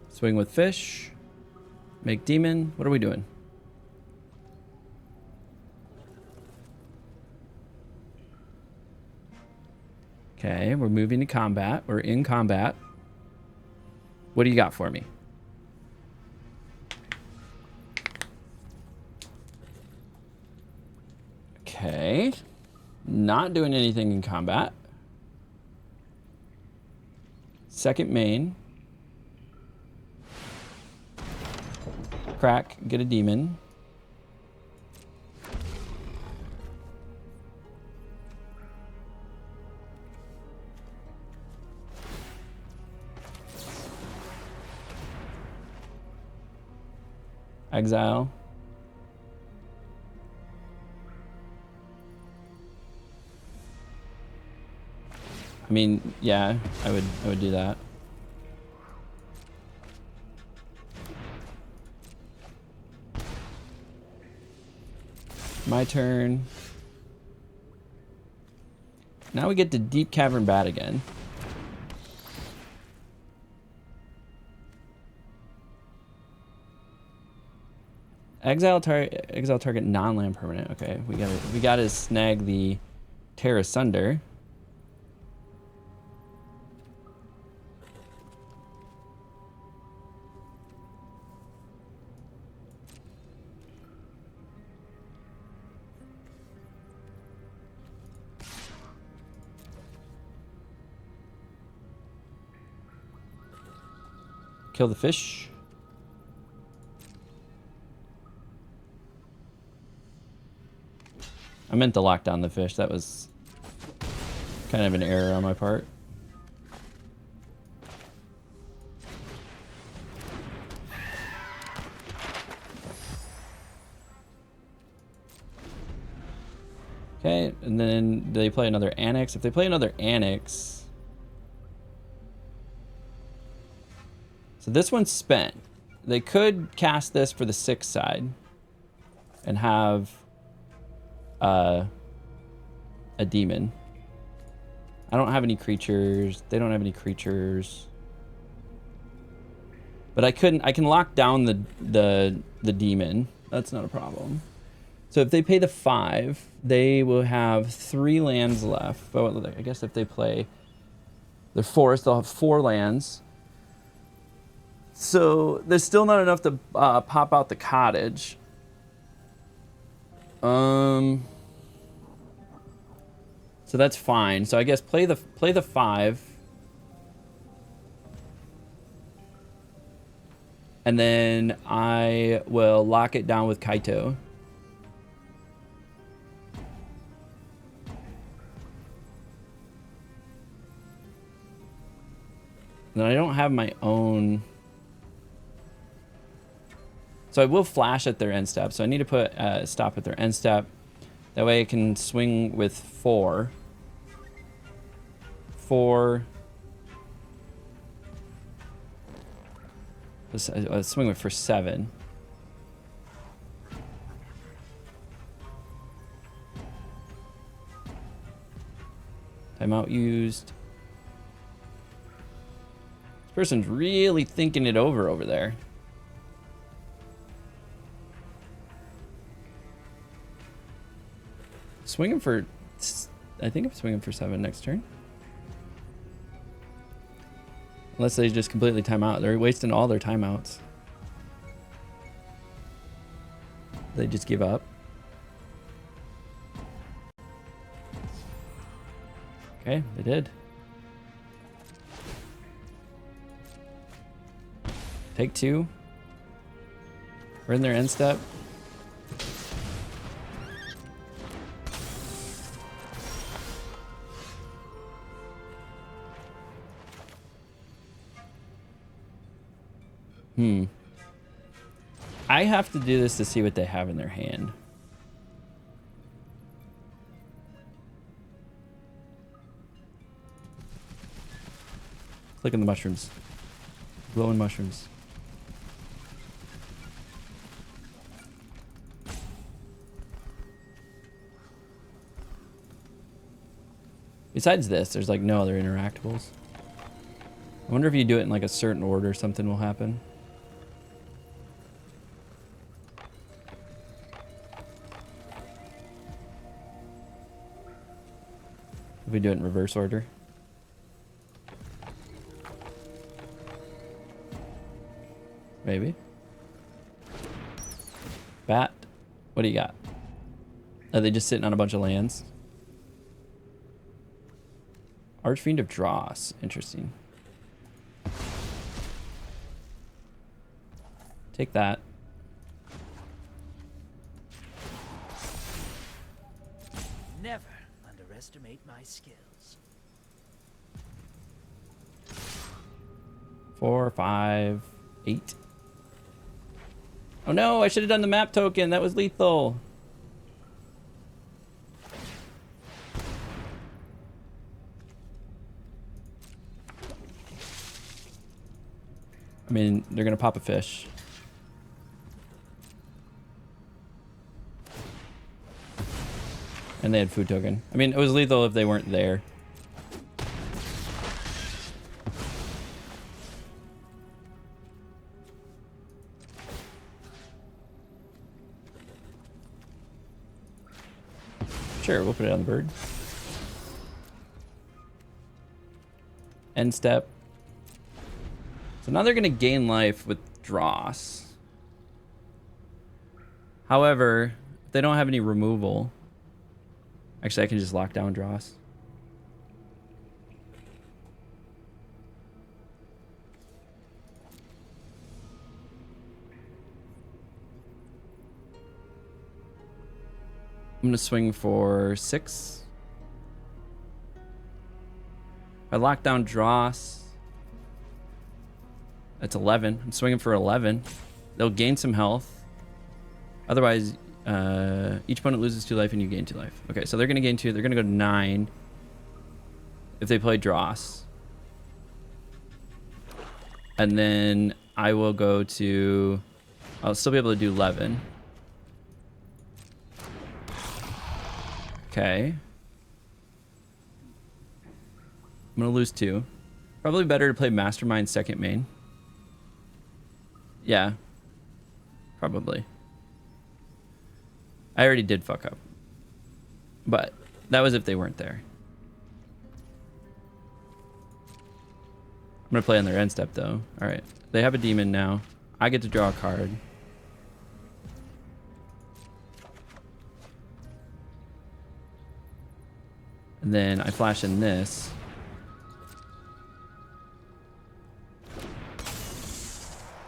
Swing with fish. Make demon. What are we doing? Okay, we're moving to combat. We're in combat. What do you got for me? Okay. Not doing anything in combat. Second main. Crack, get a demon. Exile. I mean, yeah, I would do that. My turn. Now we get to Deep Cavern Bat again. Exile target non-land permanent. Okay, we gotta snag the Tear Asunder. Kill the fish. I meant to lock down the fish. That was kind of an error on my part. Okay, and then they play another Annex. If they play another Annex... So this one's spent. They could cast this for the 6 side and have a demon. I don't have any creatures. They don't have any creatures. But I can lock down the demon. That's not a problem. So if they pay the 5, they will have 3 lands left. But I guess if they play their forest, they'll have 4 lands. So there's still not enough to pop out the cottage. So that's fine. So I guess play the 5. And then I will lock it down with Kaito. And then I don't have my own. So I will flash at their end step. So I need to put a stop at their end step. That way I can swing with 4. 4. Let's swing with for 7. Timeout used. This person's really thinking it over there. Swinging for, I think I'm swinging for 7 next turn. Unless they just completely time out. They're wasting all their timeouts. They just give up. Okay, they did. Take 2. We're in their end step. I have to do this to see what they have in their hand. Click on the mushrooms. Glowing mushrooms. Besides this, there's like no other interactables. I wonder if you do it in like a certain order, something will happen. If we do it in reverse order. Maybe. Bat. What do you got? Are they just sitting on a bunch of lands? Archfiend of Dross. Interesting. Take that. Never underestimate my skills. 4, 5, 8. Oh no, I should have done the map token. That was lethal. I mean, they're gonna pop a fish. And they had food token. I mean, it was lethal if they weren't there. Sure, we'll put it on the bird. End step. So now they're going to gain life with Dross. However, if they don't have any removal... Actually, I can just lock down Dross. I'm going to swing for 6. If I lock down Dross, that's 11. I'm swinging for 11. They'll gain some health. Otherwise, each opponent loses 2 life and you gain 2 life. Okay, so they're going to gain 2. They're going to go to 9 if they play Dross. And then I will go to... I'll still be able to do 11. Okay. I'm going to lose 2. Probably better to play Mastermind second main. Yeah. Probably. I already did fuck up. But that was if they weren't there. I'm going to play on their end step, though. All right. They have a demon now. I get to draw a card. And then I flash in this.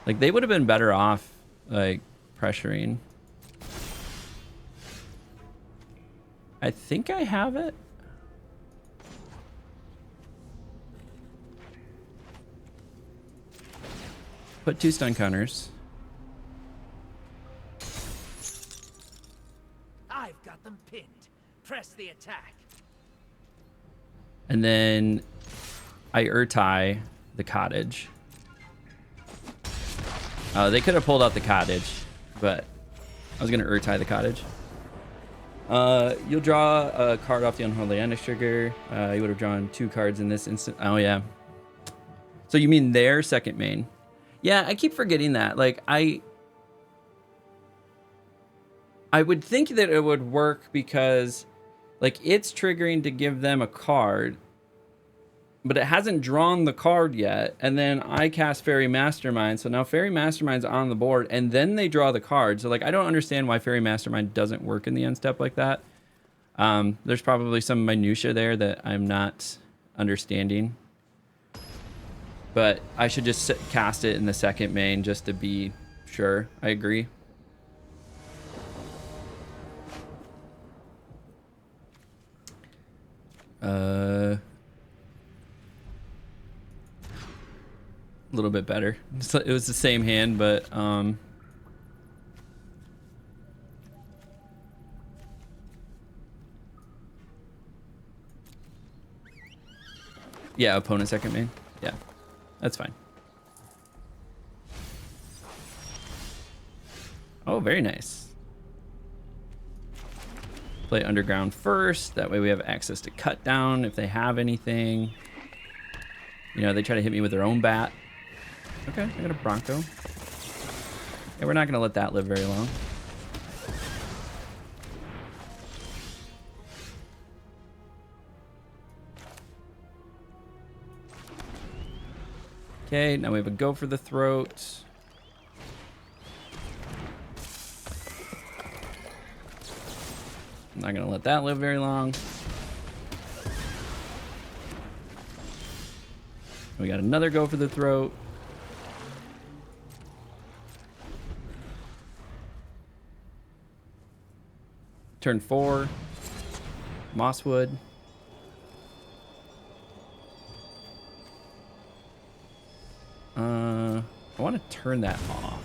Like, they would have been better off, like, pressuring. I think I have it. Put 2 stun counters. I've got them pinned. Press the attack. And then I Urtai the cottage. They could have pulled out the cottage, but I was going to Urtai the cottage. You'll draw a card off the Unholy Annex trigger. You would have drawn 2 cards in this instant. Oh, yeah. So you mean their second main? Yeah, I keep forgetting that. Like, I would think that it would work because, like, it's triggering to give them a card, but it hasn't drawn the card yet. And then I cast Fairy Mastermind. So now Fairy Mastermind's on the board, and then they draw the card. So, like, I don't understand why Fairy Mastermind doesn't work in the end step like that. There's probably some minutia there that I'm not understanding. But I should just cast it in the second main just to be sure. I agree. A little bit better. It was the same hand, but yeah, opponent second main. Yeah, that's fine. Oh, very nice. Play underground first. That way we have access to cut down if they have anything. You know, they try to hit me with their own bat. Okay, I got a Bronco. Yeah, we're not going to let that live very long. Okay, now we have a go for the throat. I'm not going to let that live very long. We got another go for the throat. Turn 4. Mosswood. I want to turn that off.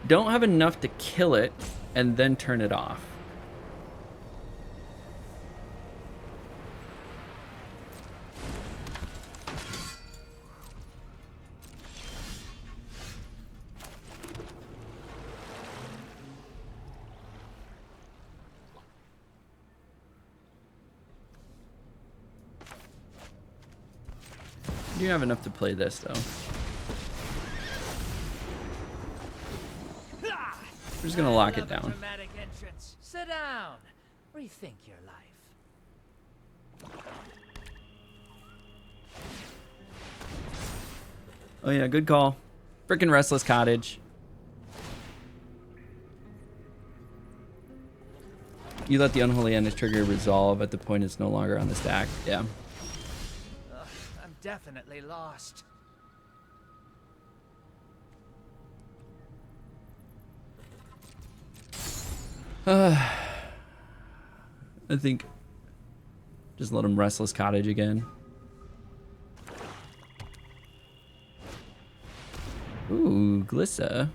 Don't have enough to kill it and then turn it off. You have enough to play this though. We're just gonna lock it down. Dramatic entrance. Sit down. Rethink your life. Oh yeah, good call. Frickin' Restless Cottage. You let the Unholy Endless trigger resolve at the point it's no longer on the stack. Yeah. I'm definitely lost. I think just let him Restless Cottage again. Ooh, Glissa.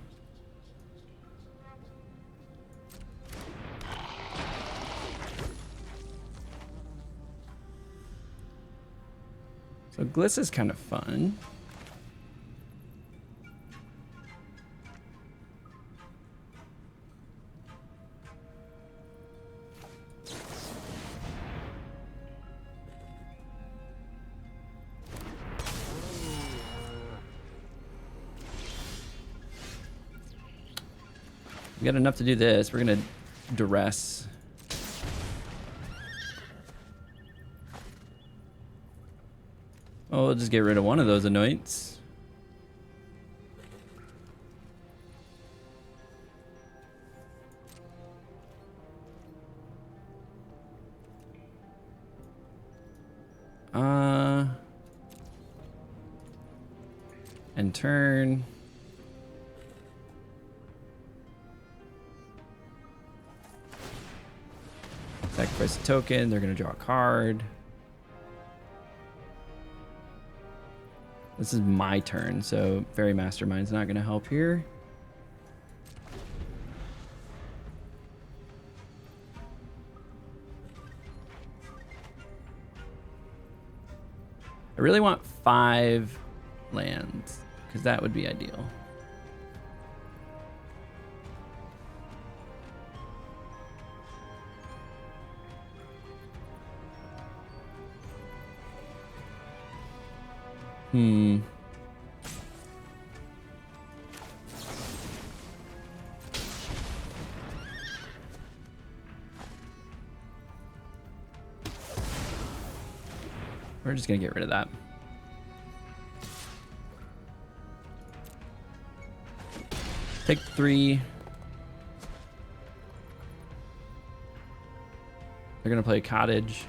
So Glissa's kind of fun. We got enough to do this. We're gonna duress. Oh, we'll just get rid of one of those anoints. And turn. Sacrifice a token, they're gonna draw a card. This is my turn, so Fairy Mastermind's not gonna help here. I really want 5 lands, because that would be ideal. We're just gonna get rid of that. Take 3. They're gonna play cottage.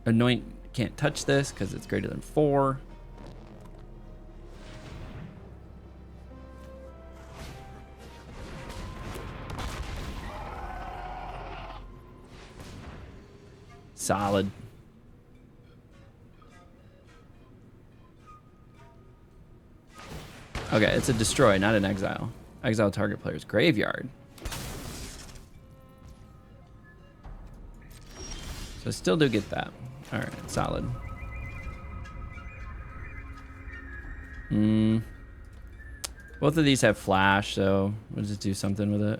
Anoint can't touch this because it's greater than 4. Solid. Okay, it's a destroy, not an exile. Exile target player's graveyard. So I still do get that. All right, solid. Both of these have flash, so we'll just do something with it.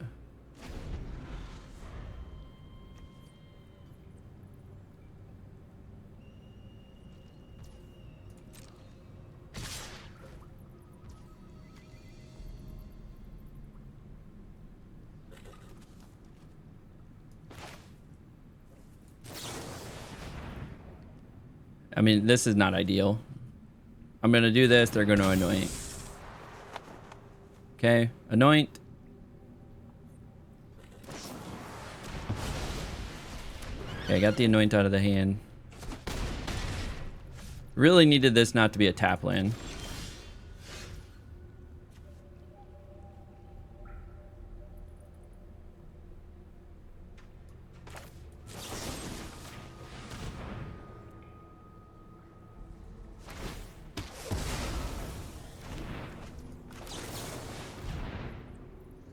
I mean, this is not ideal. I'm gonna do this, they're gonna anoint. Okay, anoint. Okay, I got the anoint out of the hand. Really needed this not to be a tap land.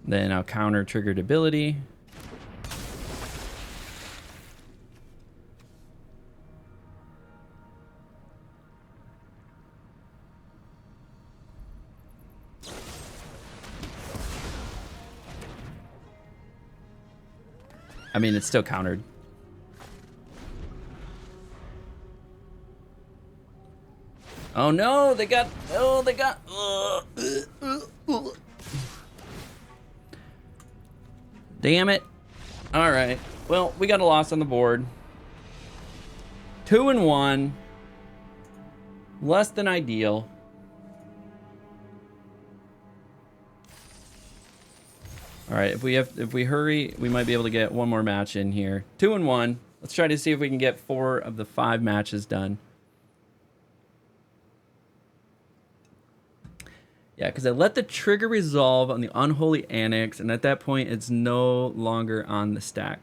Then I'll counter triggered ability. I mean, it's still countered. Oh no, they got, damn it. All right. Well, we got a loss on the board. 2-1. Less than ideal. All right, if we hurry, we might be able to get one more match in here. 2-1. Let's try to see if we can get 4 of the 5 matches done. Yeah, because I let the trigger resolve on the Unholy Annex, and at that point, it's no longer on the stack.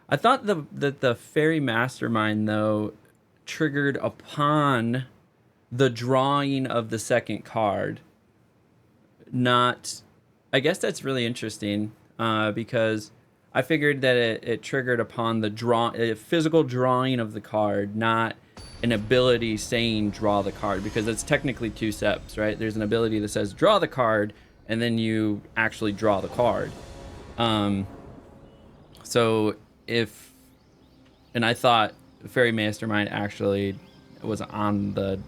I thought that the Fairy Mastermind, though, triggered upon the drawing of the second card. Not... I guess that's really interesting, because I figured that it triggered upon the physical drawing of the card, not an ability saying draw the card, because it's technically 2 steps, right? There's an ability that says draw the card, and then you actually draw the card. So if, and I thought Fairy Mastermind actually was on the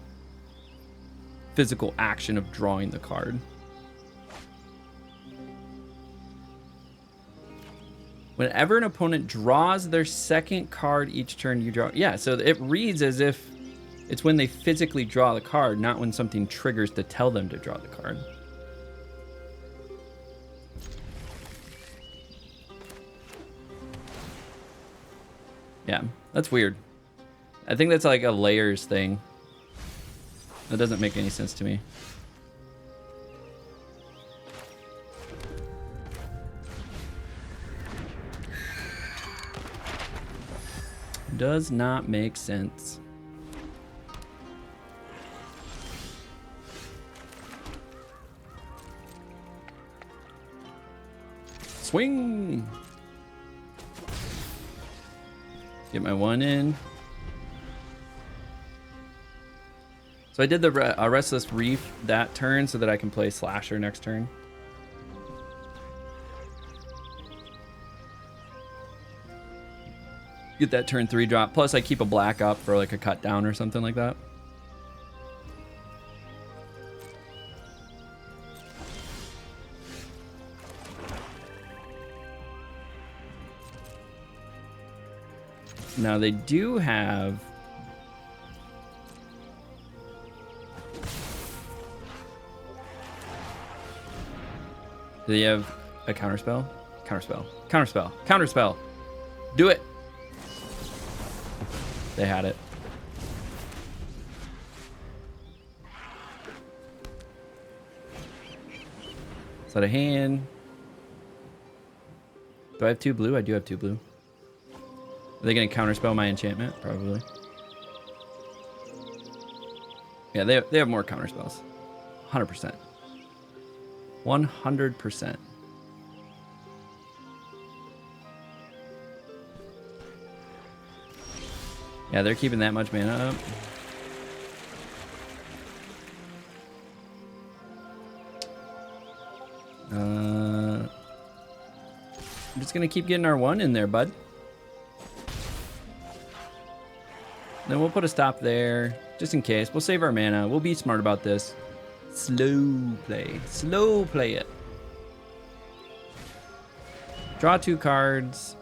physical action of drawing the card. Whenever an opponent draws their second card each turn, you draw. Yeah, so it reads as if it's when they physically draw the card, not when something triggers to tell them to draw the card. Yeah, that's weird. I think that's like a layers thing. That doesn't make any sense to me. Does not make sense. Swing. Get my 1 in. So I did the Restless Reef that turn so that I can play Slasher next turn. Get that turn 3 drop. Plus, I keep a black up for like a cut down or something like that. Now they do have... Do they have a counterspell? Counterspell. Counterspell. Counterspell. Do it. They had it. Is that a hand? Do I have 2 blue? I do have 2 blue. Are they going to counterspell my enchantment? Probably. Yeah, they have more counterspells. 100%. 100%. Yeah, they're keeping that much mana up. I'm just gonna keep getting our 1 in there, bud. Then we'll put a stop there, just in case. We'll save our mana. We'll be smart about this. Slow play. Slow play it. Draw 2 cards.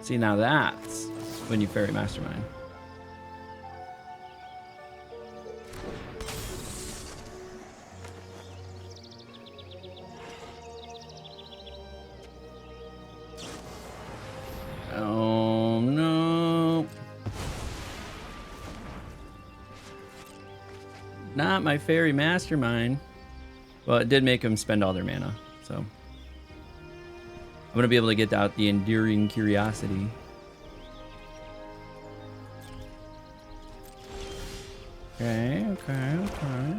See, now that's when you Fairy Mastermind. Oh no. Not my Fairy Mastermind. Well, it did make them spend all their mana, so I'm gonna be able to get out the Enduring Curiosity. Okay, okay, okay.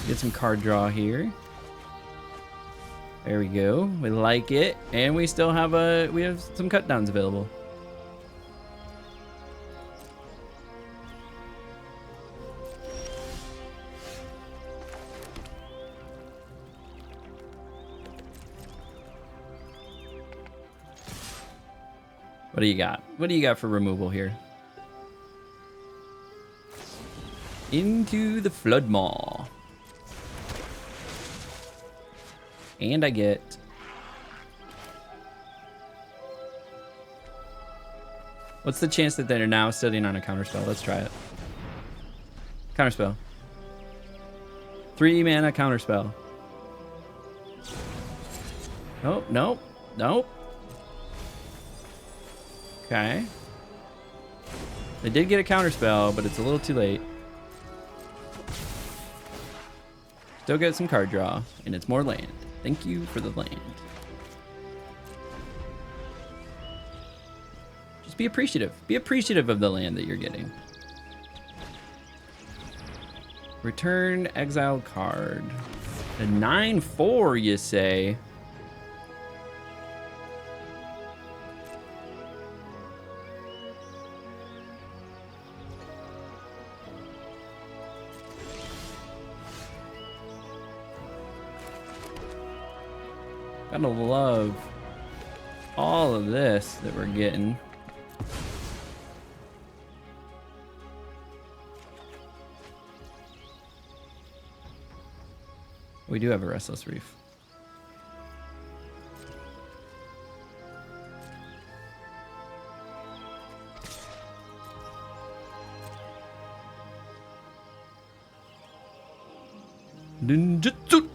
Get some card draw here. There we go. We like it, and we still have some cut downs available. What do you got? What do you got for removal here? Into the Flood Maw. And I get... What's the chance that they're now studying on a counterspell? Let's try it. Counterspell. 3 mana counterspell. Nope, nope, nope. Okay. They did get a counterspell, but it's a little too late. Still get some card draw, and it's more land. Thank you for the land. Just be appreciative. Be appreciative of the land that you're getting. Return exile card. A 9/4, you say? Gotta love all of this that we're getting. We do have a Restless Reef. Ninjutsu!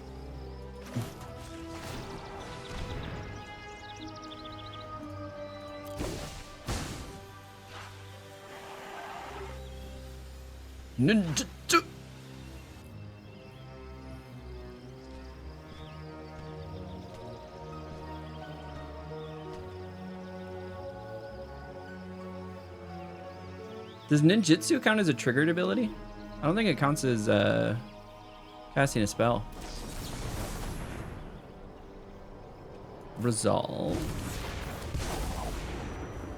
Ninjutsu! Does ninjutsu count as a triggered ability? I don't think it counts as casting a spell. Resolve.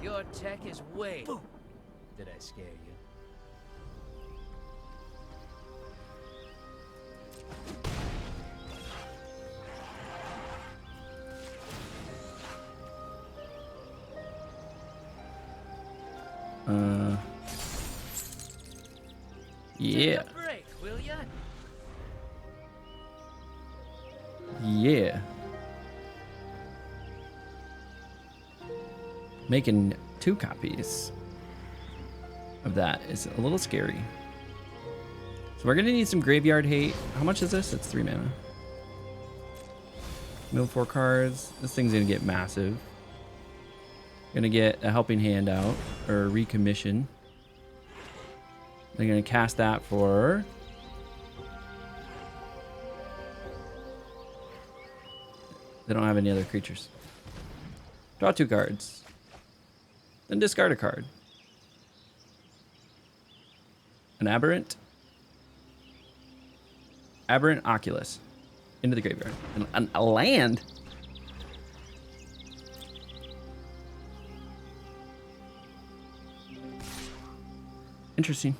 Your tech is way. Did I scare you? Yeah. Break, will ya? Yeah. Making 2 copies of that is a little scary. So we're gonna need some graveyard hate. How much is this? It's 3 mana. Mill 4 cards. This thing's gonna get massive. Gonna get a helping hand out, or a recommission. They're gonna cast that for... They don't have any other creatures. Draw 2 cards. Then discard a card. An aberrant. Aberrant Oculus. Into the graveyard. A land? Interesting.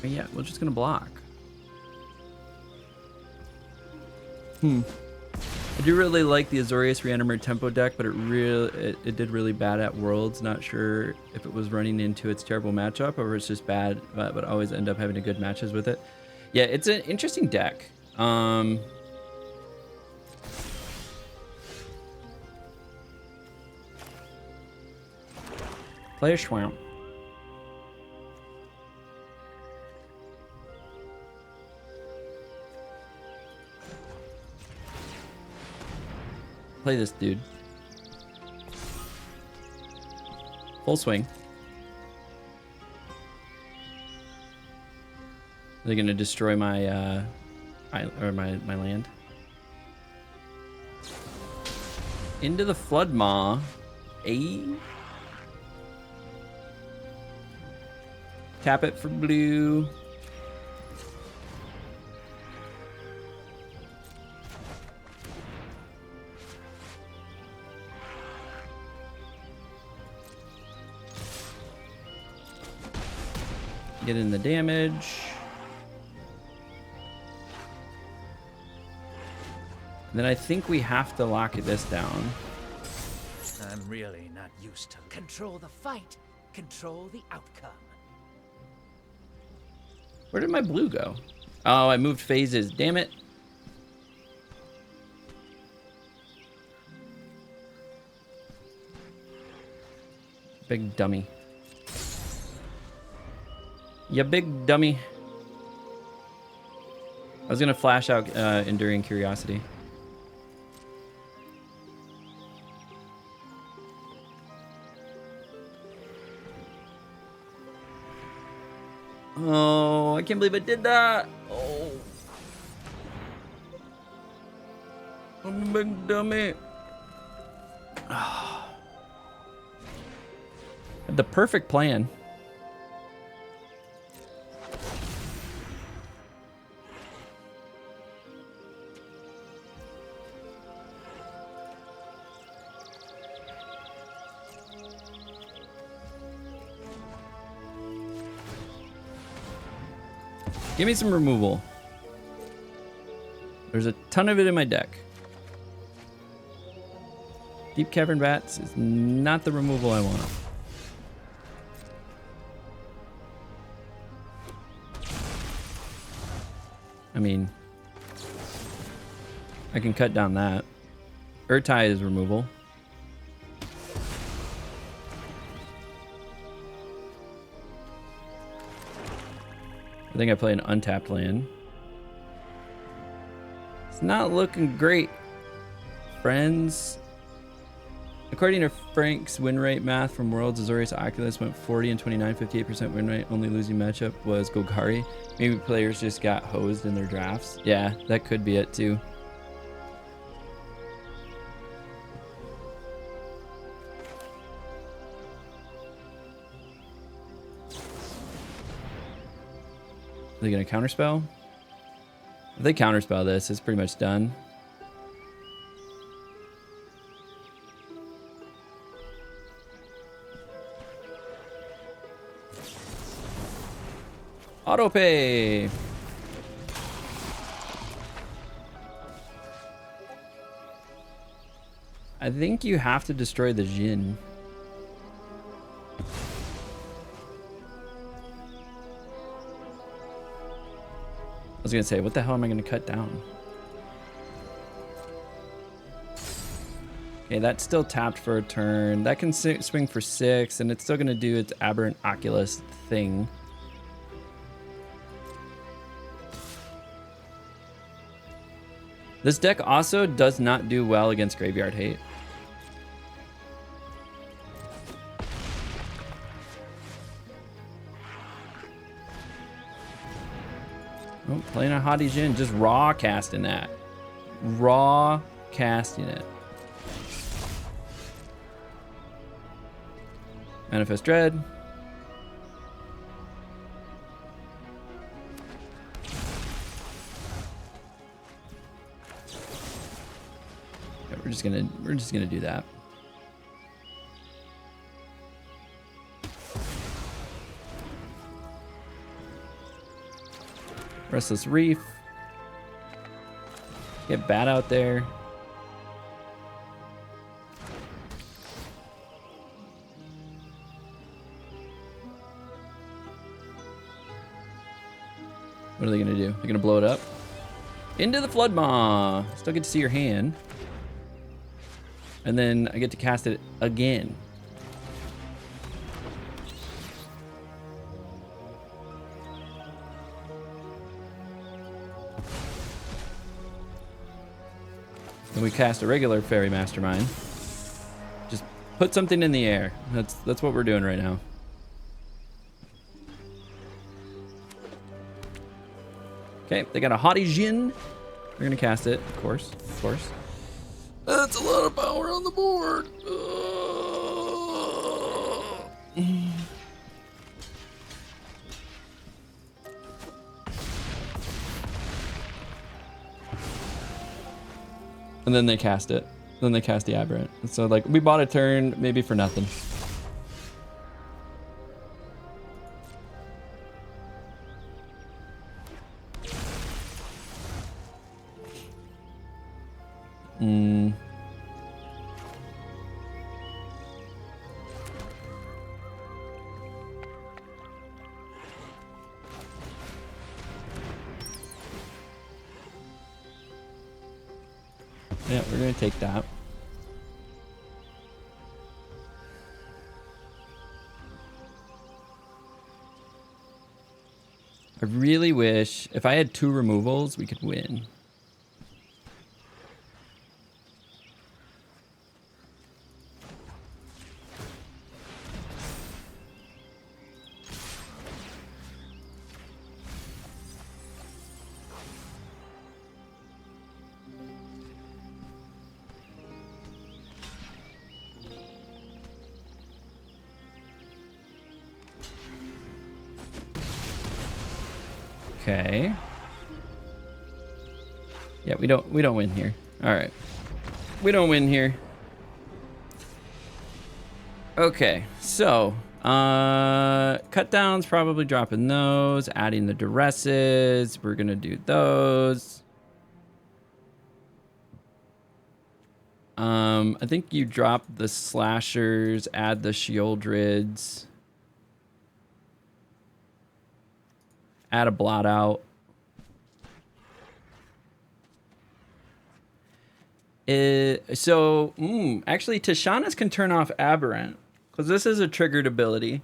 But yeah, we're just gonna block. I do really like the Azorius Reanimer Tempo deck, but it did really bad at Worlds. Not sure if it was running into its terrible matchup or it's just bad, but always end up having a good matches with it. Yeah, it's an interesting deck. Play a Schwamp. Play this dude. Full swing. They're gonna destroy my my land. Into the Flood Maw. Tap it for blue. Get in the damage. Then I think we have to lock this down. I'm really not used to control the fight, control the outcome. Where did my blue go? Oh, I moved phases. Damn it. Big dummy. You big dummy. I was gonna flash out Enduring Curiosity. Oh, I can't believe I did that. Oh. I'm a big dummy. Had the perfect plan. Give me some removal. There's a ton of it in my deck. Deep Cavern Bats is not the removal I want. I mean, I can cut down that. Urtai is removal. I think I play an untapped land. It's not looking great, friends. According to Frank's win rate math from Worlds, Azorius Oculus went 40 and 29, 58% win rate. Only losing matchup was Golgari. Maybe players just got hosed in their drafts. Yeah, that could be it too. Are they gonna counterspell? If they counterspell this, it's pretty much done. Auto pay. I think you have to destroy the Jin. was gonna say, what the hell am I gonna cut down? Okay, that's still tapped for a turn. That can swing for 6, and it's still gonna do its aberrant Oculus thing. This deck also does not do well against Graveyard Hate. Oh, playing a Haughty Djinn, just raw casting that. Raw casting it. Manifest Dread. Yeah, we're just gonna do that. Restless Reef. Get Bat out there. What are they gonna do? They're gonna blow it up? Into the Flood Maw. Still get to see your hand. And then I get to cast it again. Then we cast a regular Fairy Mastermind. Just put something in the air. That's what we're doing right now. Okay, they got a Haughty Djinn. We're gonna cast it, of course, of course. That's a lot of power on the board. And then they cast it. Then they cast the Aberrant. And so like we bought a turn maybe for nothing. Yeah, we're gonna take that. I really wish if I had 2 removals, we could win. Okay. Yeah, we don't win here. All right. We don't win here. Okay. So, cut downs, probably dropping those, adding the duresses. We're going to do those. I think you drop the slashers, add the Shieldrids. Add a blot out. Actually, Tishana's can turn off Aberrant because this is a triggered ability.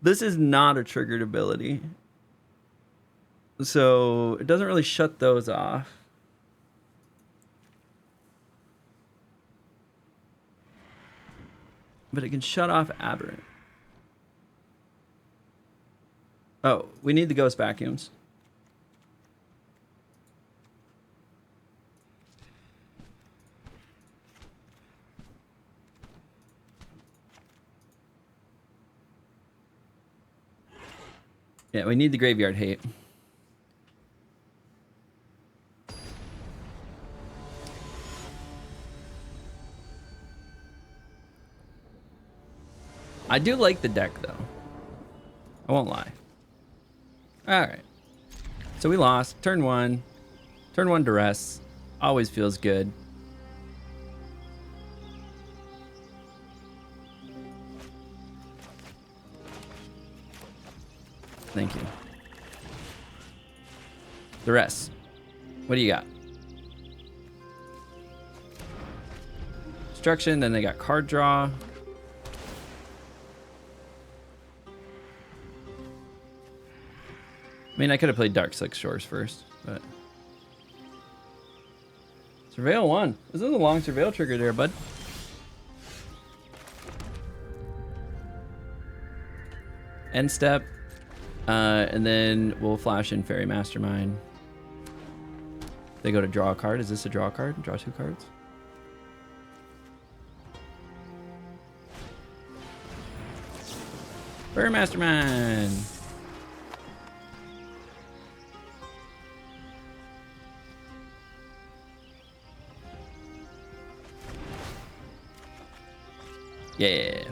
This is not a triggered ability. So it doesn't really shut those off. But it can shut off Aberrant. Oh, we need the ghost vacuums. Yeah, we need the graveyard hate. I do like the deck, though. I won't lie. All right. So we lost. Turn 1. Turn 1 duress. Always feels good. Thank you. The rest. What do you got? Destruction, then they got card draw. I mean, I could have played Dark Slick Shores first, but... Surveil 1. This is a long Surveil trigger there, bud. End step. And then we'll flash in Fairy Mastermind. They go to draw a card. Is this a draw card? Draw 2 cards. Fairy Mastermind. Yeah.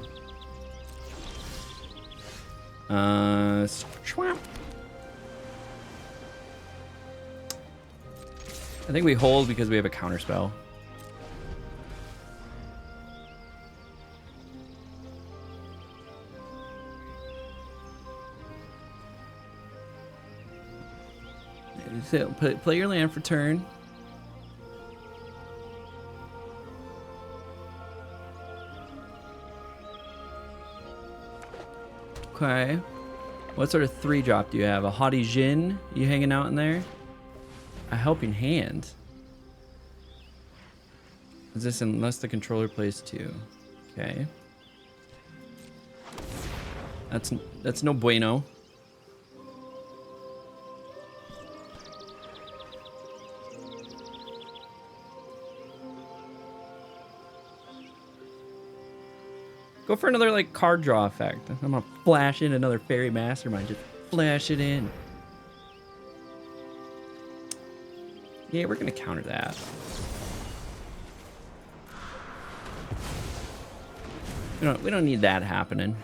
Swamp. I think we hold because we have a counter spell. So play your land for turn. Okay. What sort of 3-drop do you have? A Haughty Jin? You hanging out in there? A Helping Hand. Is this unless the controller plays 2? Okay. That's no bueno. Go for another like card draw effect. I'm gonna flash in another Fairy Mastermind. Just flash it in. Yeah, we're gonna counter that. We don't need that happening.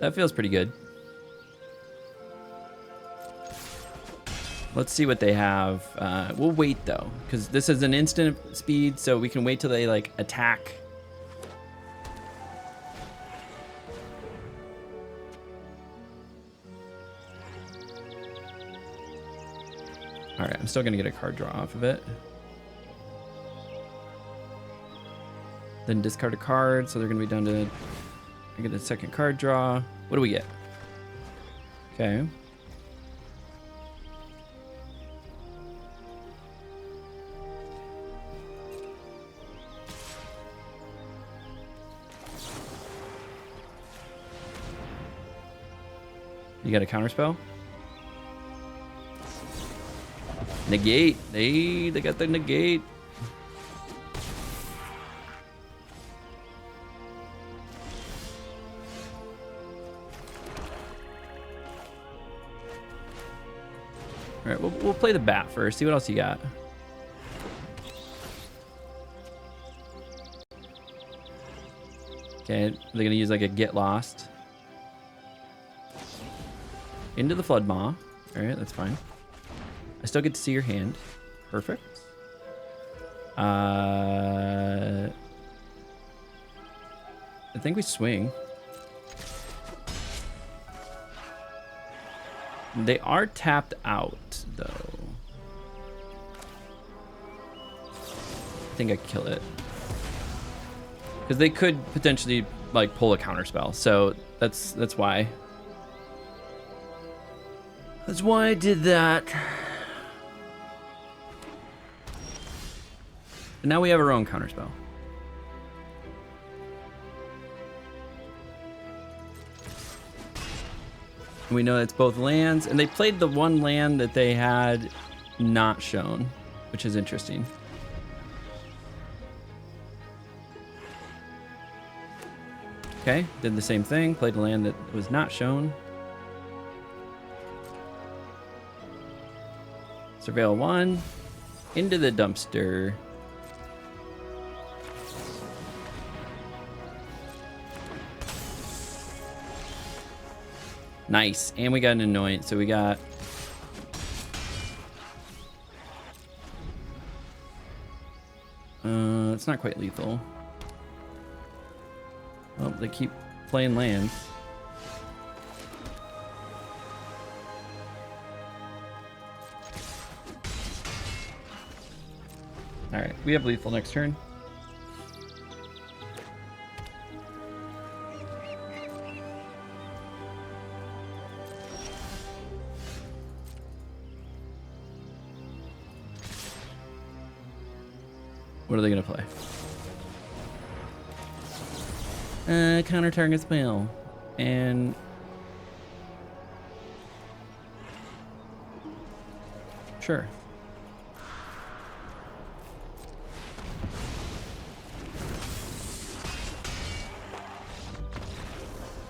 That feels pretty good. Let's see what they have. We'll wait though, because this is an instant speed, so we can wait till they like attack. All right, I'm still gonna get a card draw off of it. Then discard a card, so they're gonna be down to. I get a second card draw. What do we get? Okay. You got a counterspell? Negate. They got the negate. All right, we'll play the bat first. See what else you got. Okay, they're gonna use like a get lost. Into the Flood Maw. Alright, that's fine. I still get to see your hand. Perfect. I think we swing. They are tapped out, though. I think I kill it. Because they could potentially, like, pull a counterspell. So that's why. That's why I did that. And now we have our own counterspell. We know it's both lands, and they played the one land that they had not shown, which is interesting. Okay, did the same thing, played a land that was not shown. Surveil 1, into the dumpster. Nice, and we got an Anoint, so we got... it's not quite lethal. Oh, they keep playing lands. All right, we have lethal next turn. What are they gonna play? Counter target spell. And sure.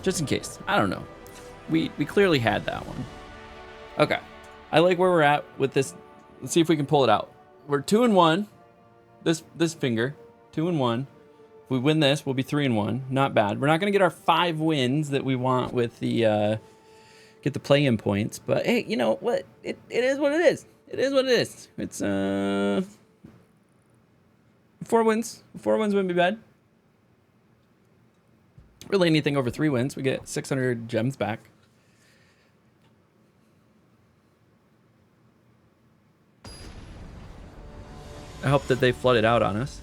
Just in case. I don't know. We clearly had that one. Okay. I like where we're at with this. Let's see if we can pull it out. We're 2-1. This finger. 2-1. If we win this, we'll be 3-1. Not bad. We're not gonna get our 5 wins that we want with the get the play-in points, but hey, you know what? It is what it is. It is what it is. It's 4 wins. 4 wins wouldn't be bad. Really anything over 3 wins, we get 600 gems back. I hope that they flooded out on us.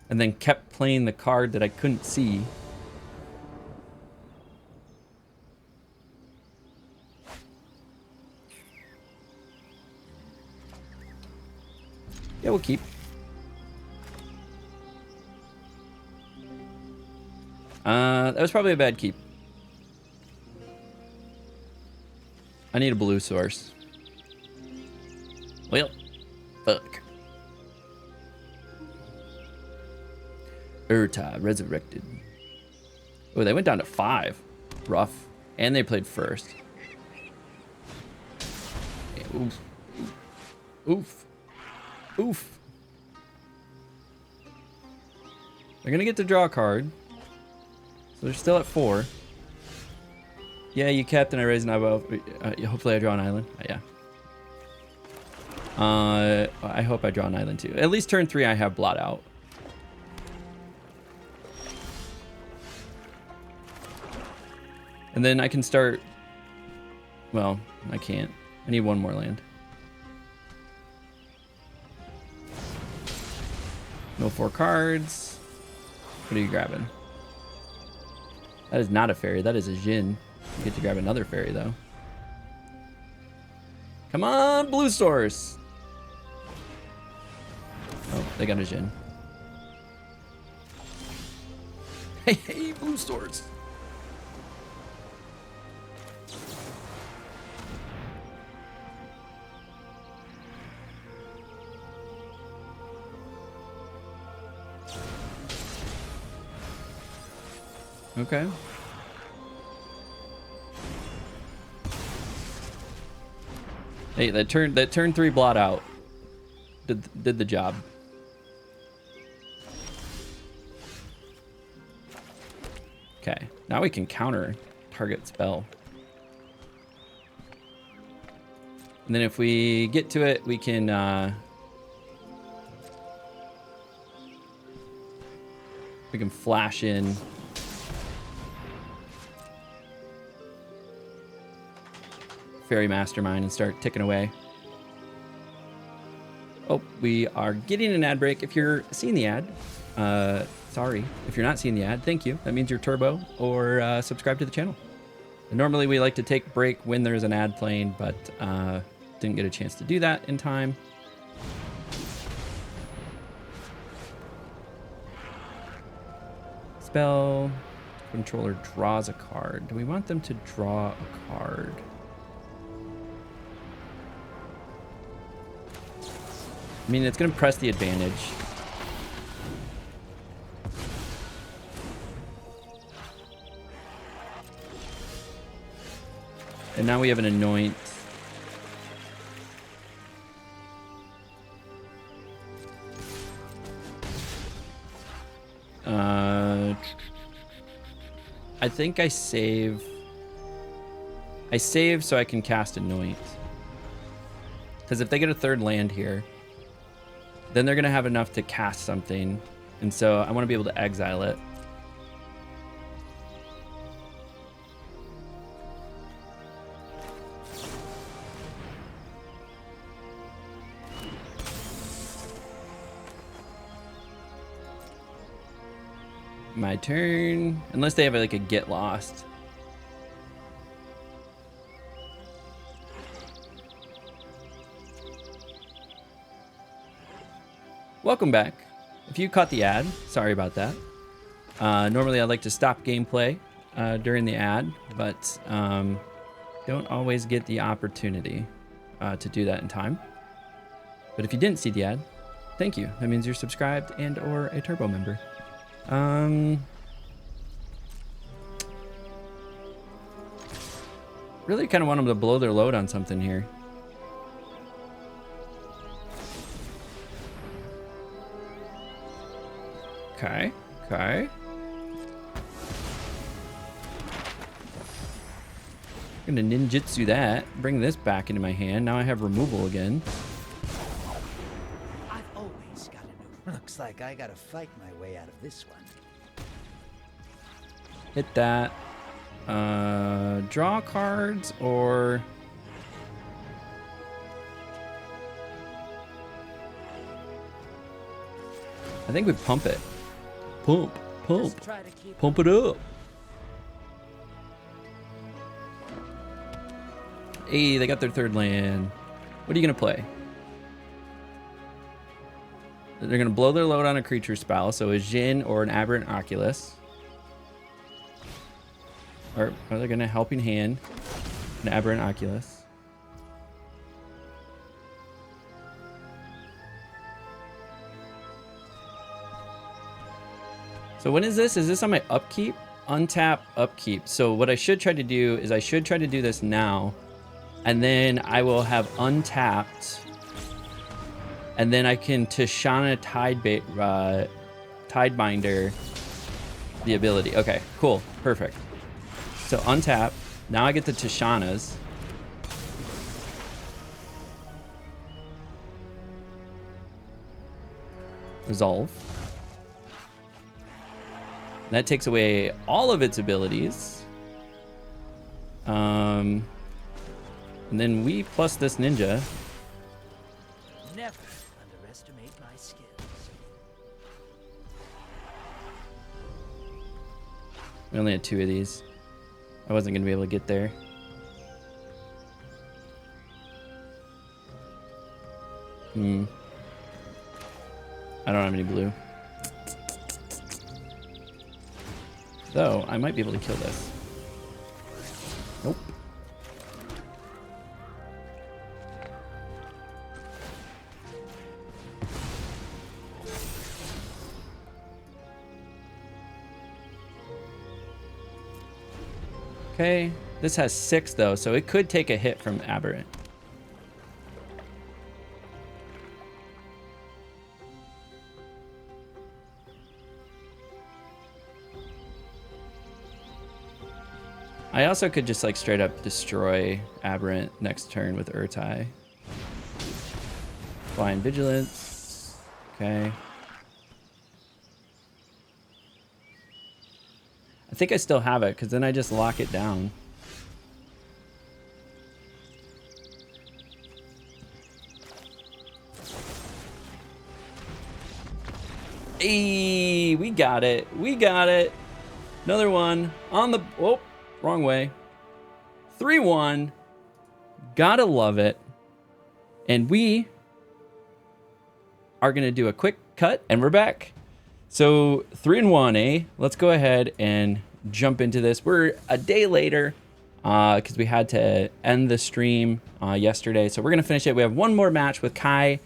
And then kept playing the card that I couldn't see. Yeah, we'll keep. That was probably a bad keep. I need a blue source. Well, fuck. Urta resurrected. Oh, they went down to 5. Rough. And they played first. Yeah, oof. Oof. Oof. They're gonna get to draw a card. So they're still at 4. Yeah, you kept and I raised an eyebrow. Hopefully I draw an island. Yeah. I hope I draw an island too. At least turn 3 I have blot out. And then I can start... Well, I can't. I need 1 more land. No 4 cards. What are you grabbing? That is not a fairy. That is a Jin. You get to grab another fairy, though. Come on, blue source. Oh, they got a Jin. Hey, blue source. Okay. Hey, that turn 3 blot out did the job. Okay, now we can counter target spell. And then if we get to it, we can flash in. Fairy Mastermind and start ticking away. Oh, we are getting an ad break. If you're seeing the ad, sorry. If you're not seeing the ad, thank you. That means you're turbo or subscribe to the channel. And normally we like to take break when there's an ad playing, but didn't get a chance to do that in time. Spell. Controller draws a card. Do we want them to draw a card? I mean, it's going to press the advantage. And now we have an anoint. I think I save. I save so I can cast anoint. Because if they get a 3rd land here, then they're going to have enough to cast something. And so I want to be able to exile it. my turn. Unless they have like a get lost. Welcome back. If you caught the ad, sorry about that. Normally I like to stop gameplay during the ad, but don't always get the opportunity to do that in time. But if you didn't see the ad, thank you. That means you're subscribed and or a Turbo member. Really kind of want them to blow their load on something here. Okay, okay. I'm gonna ninjutsu that. Bring this back into my hand. Now I have removal again. I've always got a new. Looks like I gotta fight my way out of this one. Hit that. Draw cards or... I think we pump it. Pump. Just try to keep Pump it up. Hey, they got their third land. What are you gonna play? They're gonna blow their load on a creature spell, so a Jin or an Aberrant Oculus. Or are they gonna Helping Hand an Aberrant Oculus? So when is this? Is this on my upkeep? Untap, upkeep. So what I should try to do is I should try to do this now. And then I will have untapped. And then I can Tishana Tidebinder the ability. Okay, cool. Perfect. So untap. Now I get the Tishanas. Resolve. That takes away all of its abilities. And then we plus this ninja. Never underestimate my skills. We only had 2 of these. I wasn't going to be able to get there. I don't have any blue. Though, I might be able to kill this. Nope. Okay, this has 6 though, so it could take a hit from Aberrant. I also could just like straight up destroy Aberrant next turn with Urtai. Blind Vigilance. Okay. I think I still have it because then I just lock it down. Hey, we got it. We got it. Another one on the... Oh, wrong way. 3-1. Gotta love it. And we are going to do a quick cut and we're back. So 3-1, eh? Let's go ahead and jump into this. We're a day later because we had to end the stream yesterday. So we're going to finish it. We have one more match with Kai's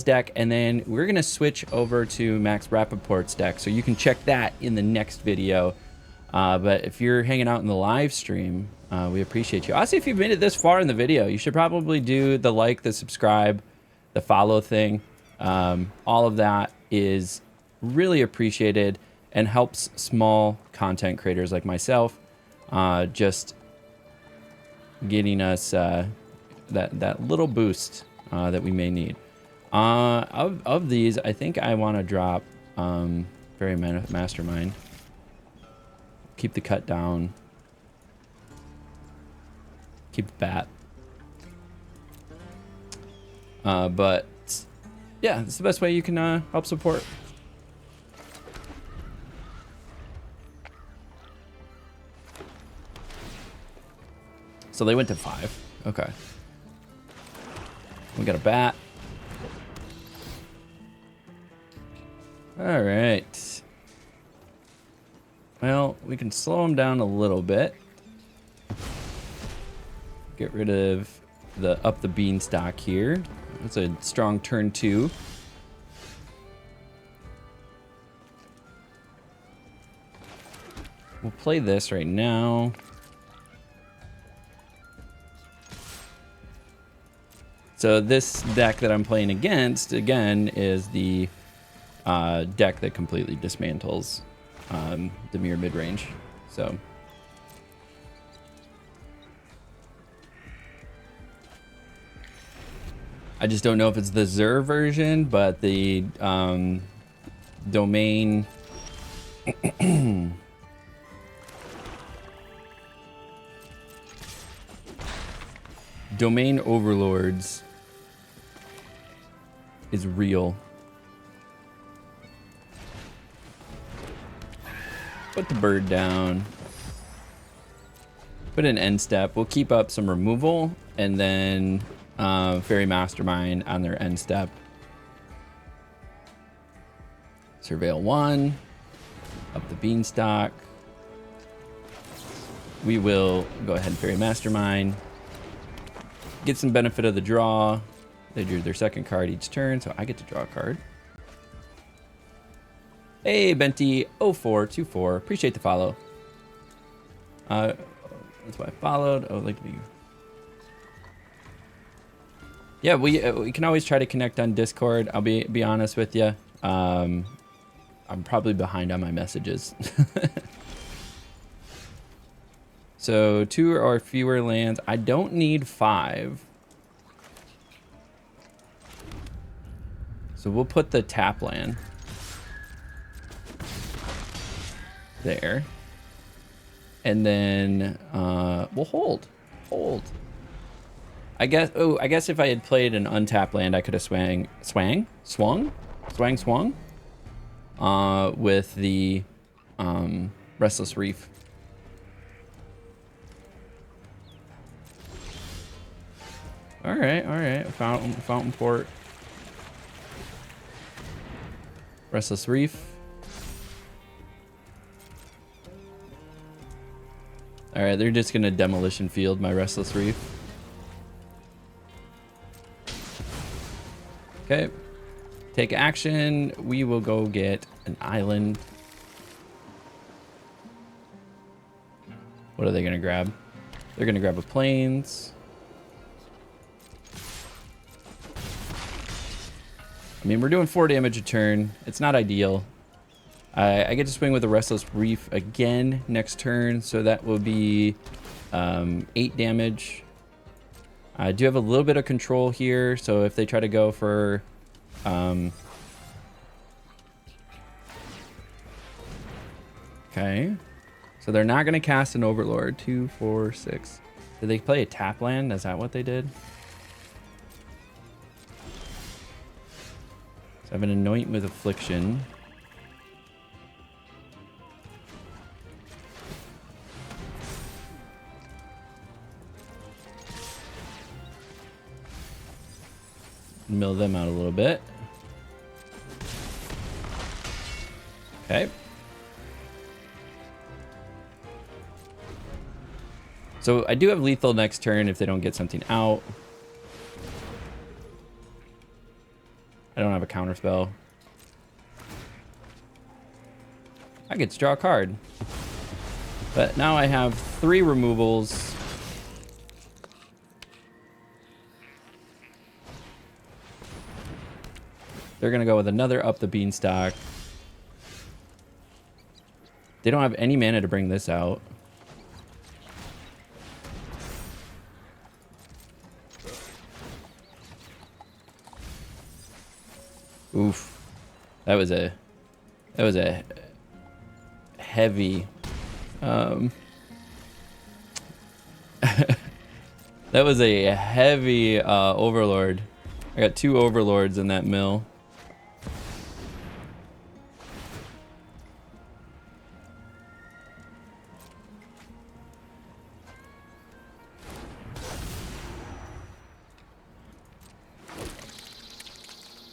deck, and then we're going to switch over to Max Rappaport's deck. So you can check that in the next video. But if you're hanging out in the live stream, we appreciate you. Also, if you've made it this far in the video, you should probably do the like, the subscribe, the follow thing. All of that is really appreciated and helps small content creators like myself just getting us that little boost that we may need. Of these, I think I want to drop Fairy Mastermind. Keep the cut down. Keep the bat. But yeah, it's the best way you can help support. So they went to 5. Okay. We got a bat. All right. Well, we can slow them down a little bit. Get rid of the up the beanstalk here. That's a strong turn 2. We'll play this right now. So this deck that I'm playing against, again, is the deck that completely dismantles Dimir midrange. So I just don't know if it's the Zur version, but the domain domain overlords is real. Put the bird down. Put an end step. We'll keep up some removal and then Fairy Mastermind on their end step. Surveil 1. Up the beanstalk. We will go ahead and Fairy Mastermind. Get some benefit of the draw. They drew their second card each turn, so I get to draw a card. Hey, Benti0424. Appreciate the follow. That's why I followed. Oh, like me. Yeah, we can always try to connect on Discord. I'll be honest with you. I'm probably behind on my messages. So 2 or fewer lands. I don't need 5. So we'll put the tap land there. And then we'll hold. I guess if I had played an untapped land, I could have swung with the Restless Reef. All right. Fountain Port. Restless Reef. All right, they're just gonna demolition field my Restless Reef. Okay. Take action. We will go get an island. What are they gonna grab? They're gonna grab a plains. I mean, we're doing 4 damage a turn. It's not ideal. I get to swing with the Restless Reef again next turn, so that will be 8 damage. I do have a little bit of control here, so if they try to go for... Okay. So they're not going to cast an Overlord. 2, 4, 6. Did they play a tap land? Is that what they did? I have an Anoint with Affliction. Mill them out a little bit. Okay. So I do have lethal next turn if they don't get something out. I don't have a counter spell. I get to draw a card. But now I have 3 removals. They're going to go with another Up the Beanstalk. They don't have any mana to bring this out. Oof. That was a heavy that was a heavy overlord. I got 2 overlords in that mill.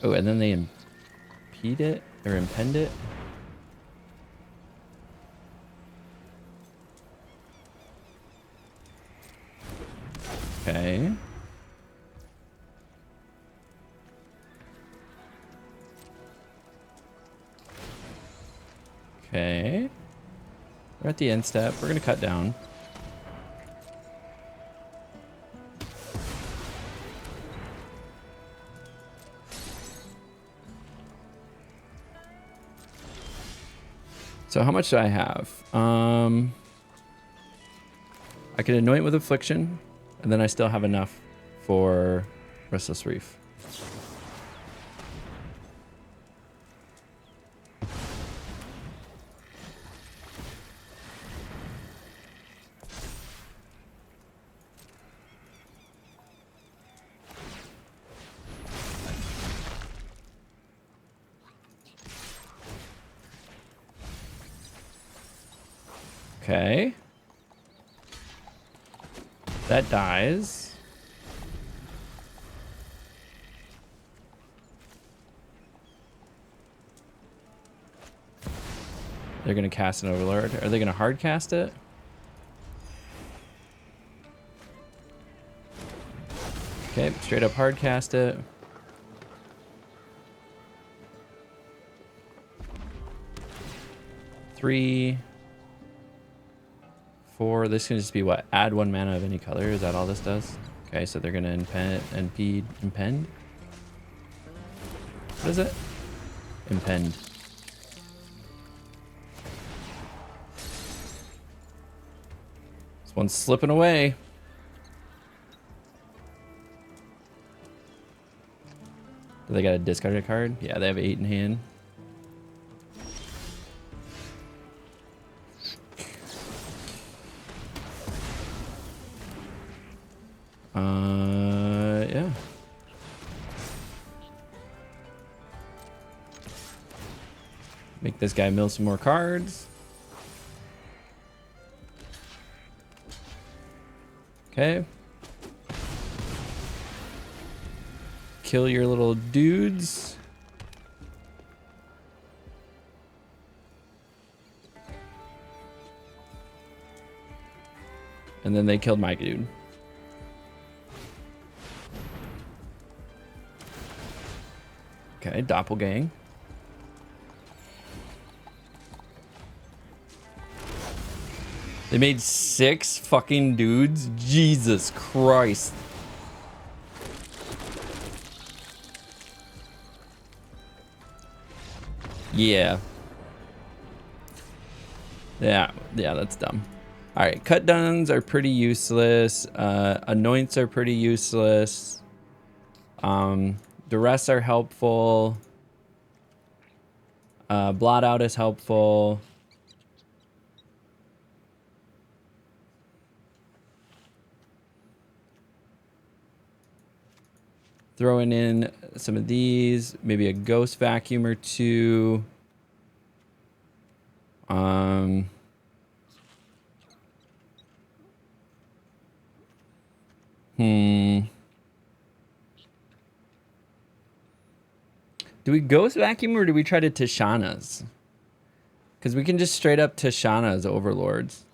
Oh, and then they impede it or impend it. Okay. Okay. We're at the end step. We're going to cut down. So how much do I have? I can anoint with affliction, and then I still have enough for Restless Reef. Okay. That dies. They're going to cast an Overlord. Are they going to hard cast it? Okay, straight up hard cast it. Three. 4. This can just be what? Add 1 mana of any color. Is that all this does? Okay, so they're gonna impend. What is it? Impend. This one's slipping away. Do they got a discarded card? Yeah, they have 8 in hand. Yeah. Make this guy mill some more cards. Okay. Kill your little dudes. And then they killed my dude. Okay, doppelgang. They made 6 fucking dudes? Jesus Christ. Yeah. Yeah, that's dumb. Alright, cut downs are pretty useless. Anoints are pretty useless. Duress are helpful. Blot out is helpful. Throwing in some of these, maybe a ghost vacuum or 2. Do we ghost vacuum or do we try to Tishana's? Because we can just straight up Tishana's overlords.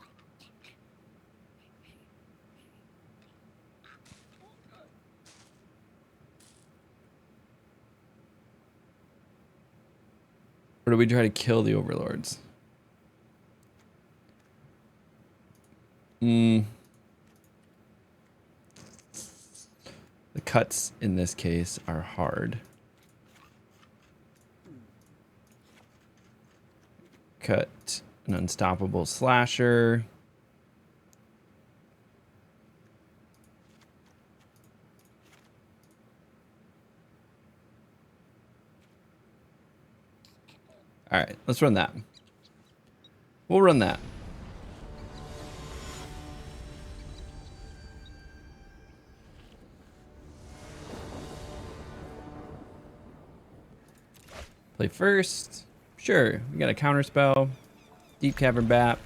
Or do we try to kill the overlords? The cuts in this case are hard. Cut an unstoppable slasher. All right, let's run that. We'll run that. Play first. Sure, we got a counter spell. Deep Cavern Bat.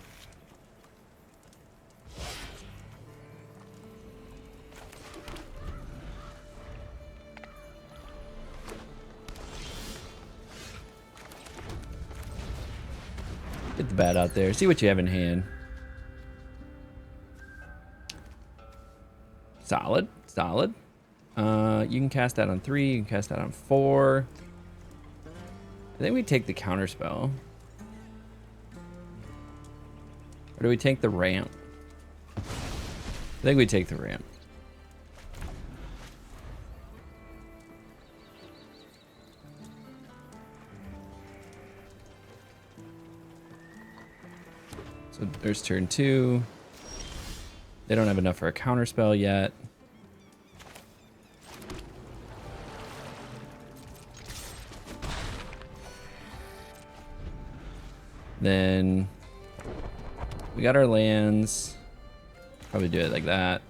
bad out there. See what you have in hand. Solid, solid. You can cast that on 3. You can cast that on 4. I think we take the counterspell. Or do we take the ramp? I think we take the ramp. So there's turn 2. They don't have enough for a counterspell yet. Then we got our lands. Probably do it like that.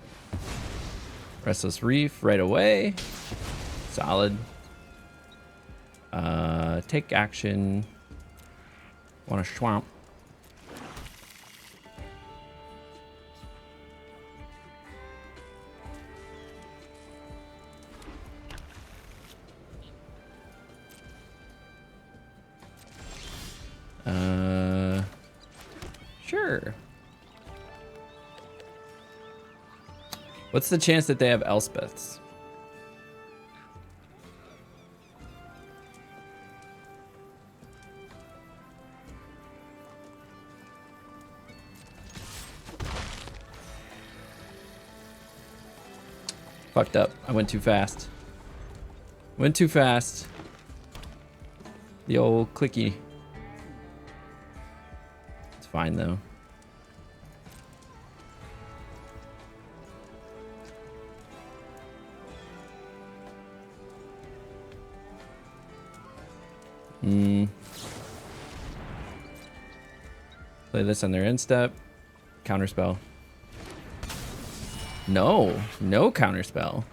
Restless Reef right away. Solid. Take action. Want to swamp. Sure. What's the chance that they have Elspeths? Fucked up. I went too fast. Went too fast. The old clicky. It's fine though. Play this on their end step. Counterspell. No, no counterspell.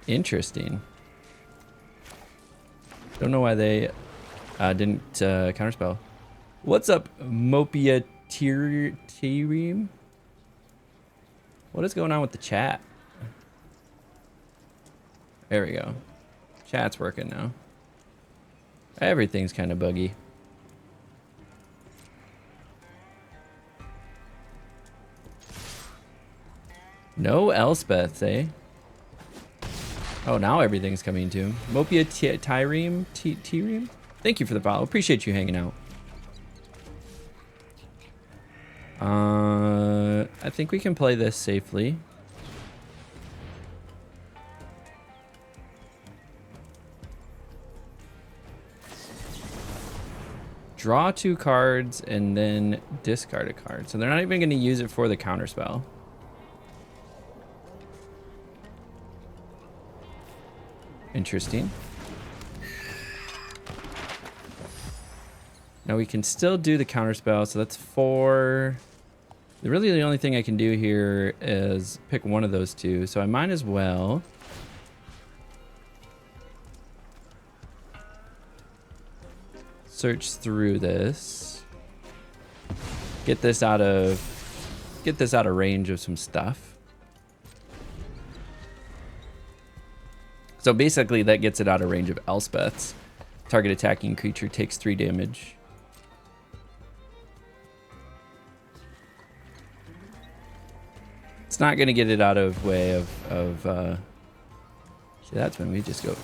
Interesting. Don't know why they didn't counterspell. What's up, Mopia Tyreem? What is going on with the chat? There we go. Chat's working now. Everything's kind of buggy. No Elspeth, eh? Oh, now everything's coming to him. Mopia Tyreem? Thank you for the follow. Appreciate you hanging out. I think we can play this safely. Draw 2 cards and then discard a card. So they're not even going to use it for the counterspell. Interesting. Now we can still do the counterspell, so that's 4. Really the only thing I can do here is pick one of those 2, so I might as well search through this. Get this out of range of some stuff. So basically that gets it out of range of Elspeth's. Target attacking creature takes 3 damage. It's not going to get it out of way of see, that's when we just go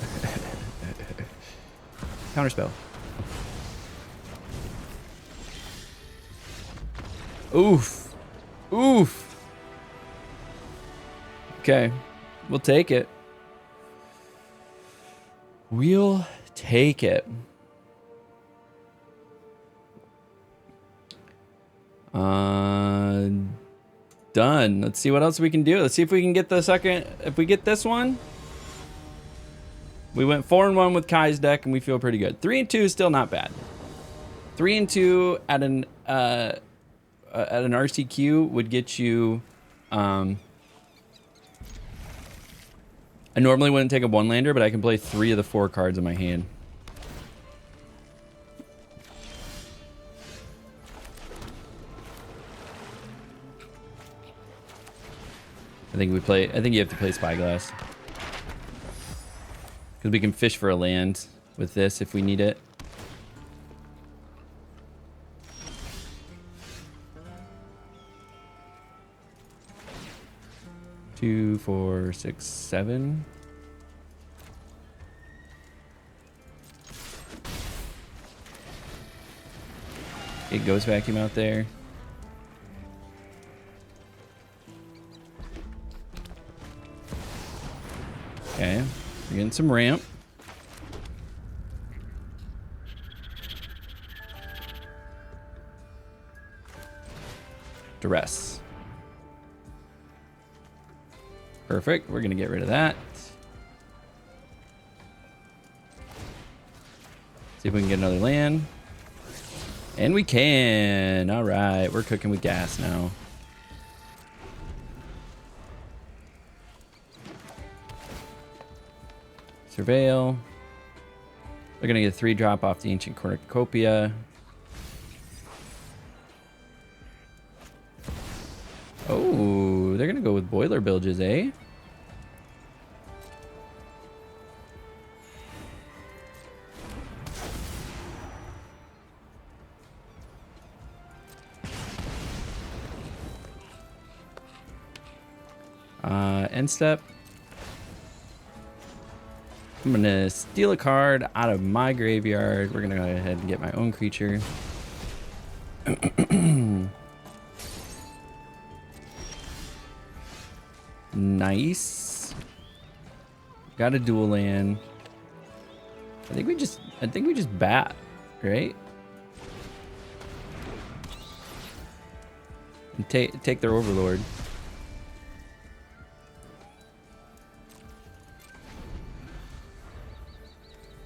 counterspell. Oof. Oof. Okay. We'll take it. We'll take it. Done. Let's see what else we can do. Let's see if we can get the second. If we get this one. We went 4-1 with Kai's deck and we feel pretty good. 3-2 is still not bad. 3-2 at an RCQ would get you. I normally wouldn't take a 1-lander, but I can play 3 of the 4 cards in my hand. I think you have to play Spyglass. Because we can fish for a land with this if we need it. 2, 4, 6, 7. It goes vacuum out there. Okay, we're getting some ramp. Duress. Perfect. We're gonna get rid of that. See if we can get another land. And we can. All right, we're cooking with gas now. Surveil. We're gonna get a 3-drop off the Ancient Cornucopia. Oh, they're gonna go with Boiler Bilges, eh? End step. I'm gonna steal a card out of my graveyard. We're gonna go ahead and get my own creature. Nice. Got a dual land. I think we just bat, right? And take their overlord.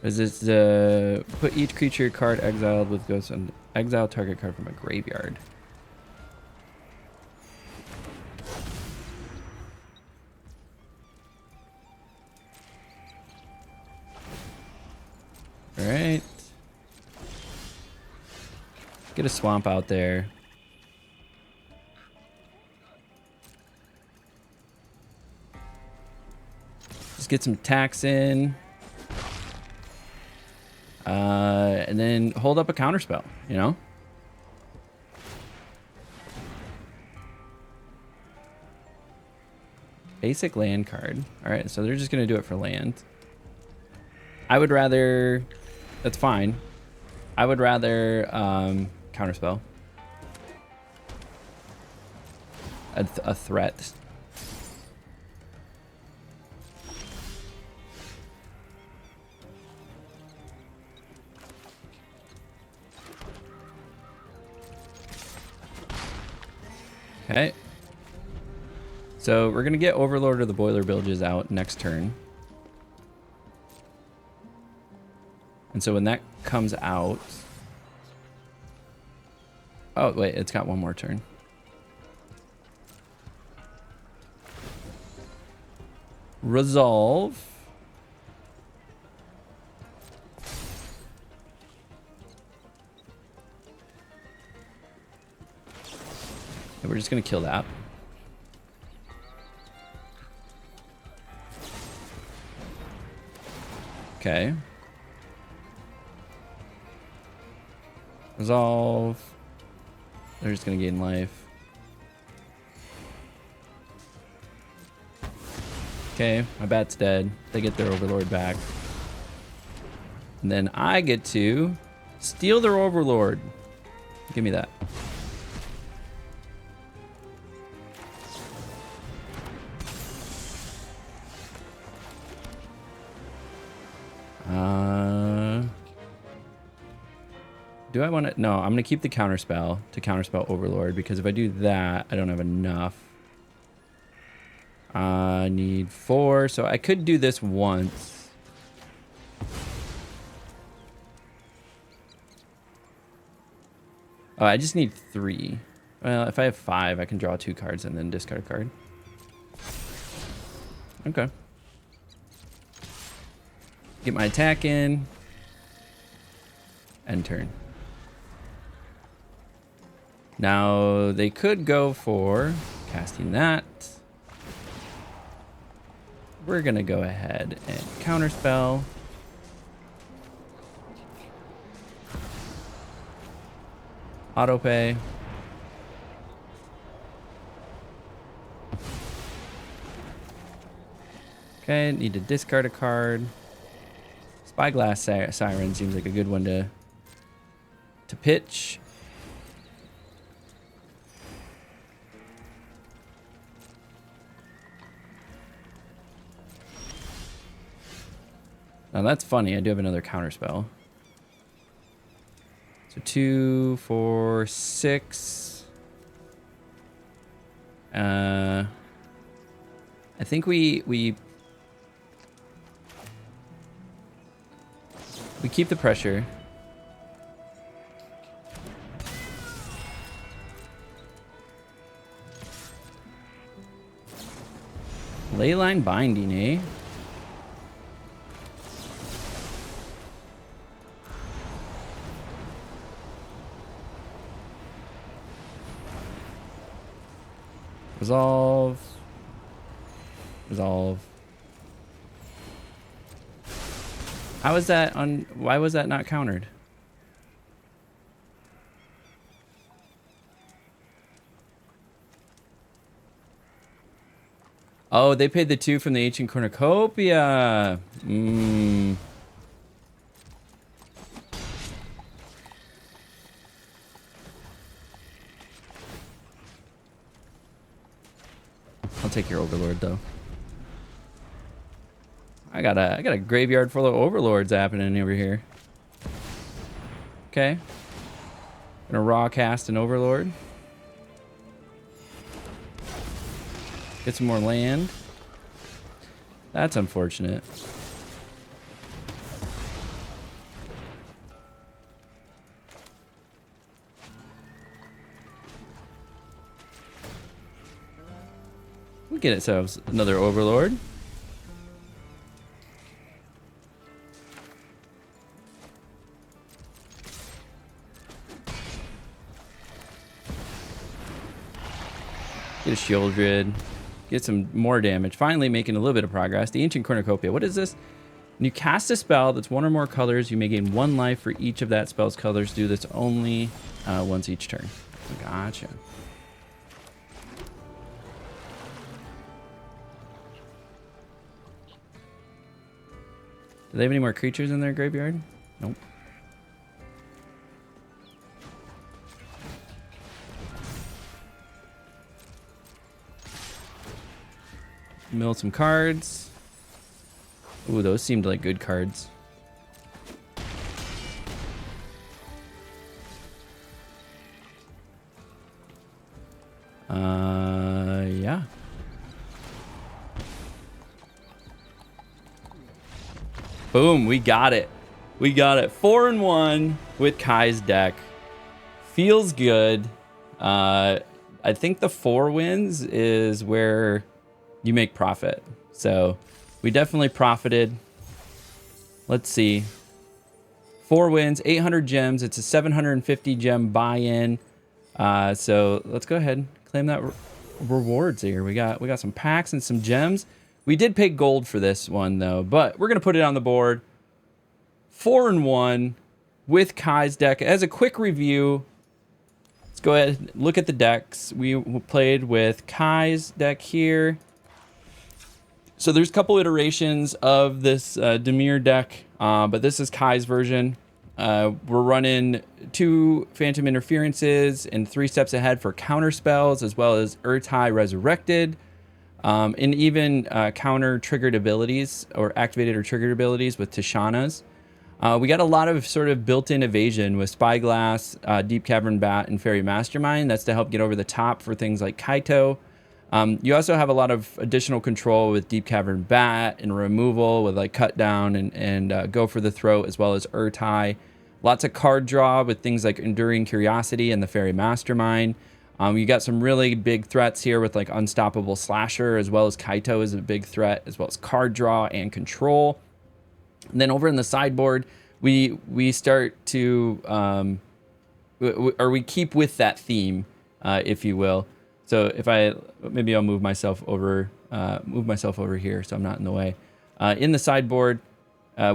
Is this put each creature card exiled with ghost and exile target card from a graveyard. All right. Get a swamp out there. Just get some attacks in. And then hold up a counterspell, you know? Basic land card. All right, so they're just going to do it for land. I would rather... That's fine. I would rather counterspell. A threat. Okay. So we're going to get Overlord of the Boiler Bilges out next turn. And so when that comes out... Oh, wait, it's got one more turn. Resolve. And we're just going to kill that. Okay. Resolve. They're just going to gain life. Okay, my bat's dead. They get their Overlord back. And then I get to steal their Overlord. Give me that. Do I want to? No, I'm going to keep the counterspell to counterspell Overlord because if I do that, I don't have enough. I need 4, so I could do this once. Oh, I just need 3. Well, if I have 5, I can draw 2 cards and then discard a card. Okay. Get my attack in. End turn. Now, they could go for casting that. We're going to go ahead and counterspell. Autopay. Okay, need to discard a card. Spyglass Siren seems like a good one to pitch. Now that's funny. I do have another counter spell. So 2, 4, 6. I think we keep the pressure. Leyline Binding, eh? Resolve. Resolve. How is that on? Why was that not countered? Oh, they paid the 2 from the Ancient Cornucopia. I'll take your Overlord though. I got a graveyard full of Overlords happening over here. Okay. Gonna raw cast an Overlord. Get some more land. That's unfortunate. We'll get ourselves another Overlord. Get a Shieldred. Get some more damage. Finally making a little bit of progress. The Ancient Cornucopia. What is this? When you cast a spell that's one or more colors, you may gain 1 life for each of that spell's colors. Do this only once each turn. Gotcha. Do they have any more creatures in their graveyard? Nope. Mill some cards. Ooh, those seemed like good cards. Yeah. Boom, we got it. We got it. 4-1 with Kai's deck. Feels good. I think the 4 wins is where you make profit. So we definitely profited. Let's see. 4 wins, 800 gems. It's a 750 gem buy-in. So let's go ahead and claim that rewards here. We got some packs and some gems. We did pay gold for this one though, but we're gonna put it on the board. 4-1 with Kai's deck. As a quick review, let's go ahead and look at the decks. We played with Kai's deck here. So there's a couple iterations of this Dimir deck, but this is Kai's version. We're running 2 Phantom Interferences and 3 Steps Ahead for counter spells, as well as Urtai Resurrected, and even counter triggered abilities or activated or triggered abilities with Tishana's. We got a lot of sort of built-in evasion with Spyglass, Deep Cavern Bat, and Fairy Mastermind. That's to help get over the top for things like Kaito. You also have a lot of additional control with Deep Cavern Bat and removal with like Cut Down and Go for the Throat, as well as Urtai. Lots of card draw with things like Enduring Curiosity and the Fairy Mastermind. You got some really big threats here with like Unstoppable Slasher, as well as Kaito is a big threat, as well as card draw and control. And then over in the sideboard, we start to, we keep with that theme, if you will. So if maybe I'll move myself over here so I'm not in the way. In the sideboard,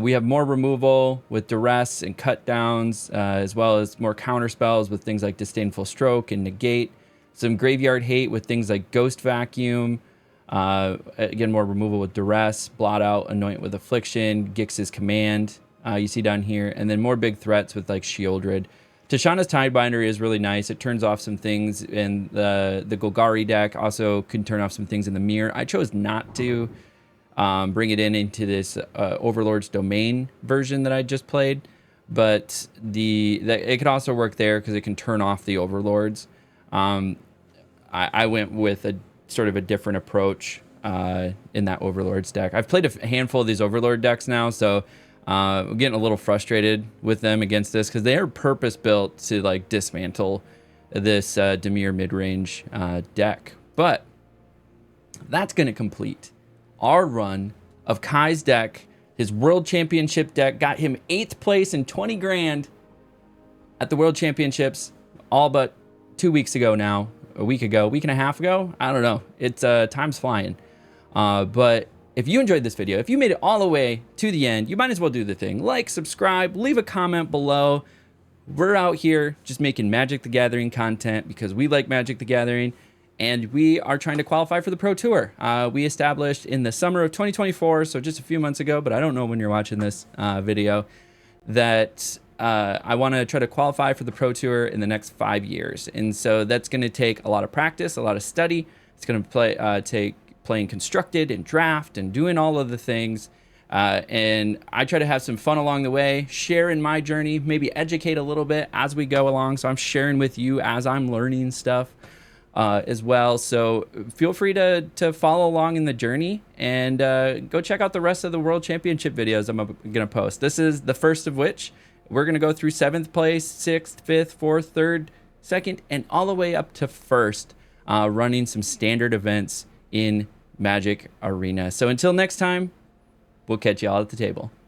we have more removal with Duress and Cut Downs, as well as more counter spells with things like Disdainful Stroke and Negate. Some graveyard hate with things like Ghost Vacuum. Again, more removal with Duress, Blot Out, Anoint with Affliction, Gix's Command, you see down here, and then more big threats with like Shieldred. Tashana's Tidebinder is really nice. It turns off some things in the Golgari deck. Also can turn off some things in the Mirror. I chose not to bring it into this Overlord's Domain version that I just played, but it could also work there because it can turn off the Overlords. I went with a sort of a different approach in that Overlords deck. I've played a handful of these Overlord decks now, so I'm getting a little frustrated with them against this because they are purpose built to like dismantle this Dimir mid-range deck. But that's going to complete our run of Kai's deck. His World Championship deck got him 8th place and 20 grand at the World Championships all but 2 weeks ago now. A week and a half ago. I don't know. It's time's flying. But if you enjoyed this video, if you made it all the way to the end, you might as well do the thing. Like, subscribe, leave a comment below. We're out here just making Magic the Gathering content because we like Magic the Gathering, and we are trying to qualify for the Pro Tour. We established in the summer of 2024, so just a few months ago, but I don't know when you're watching this video, that I want to try to qualify for the Pro Tour in the next 5 years. And so that's going to take a lot of practice, a lot of study. It's going to take playing Constructed and Draft and doing all of the things. And I try to have some fun along the way, share in my journey, maybe educate a little bit as we go along. So I'm sharing with you as I'm learning stuff as well. So feel free to follow along in the journey and go check out the rest of the World Championship videos I'm going to post. This is the first of which we're going to go through 7th place, 6th, 5th, 4th, 3rd, 2nd, and all the way up to 1st, running some standard events in Magic Arena. So until next time, we'll catch you all at the table.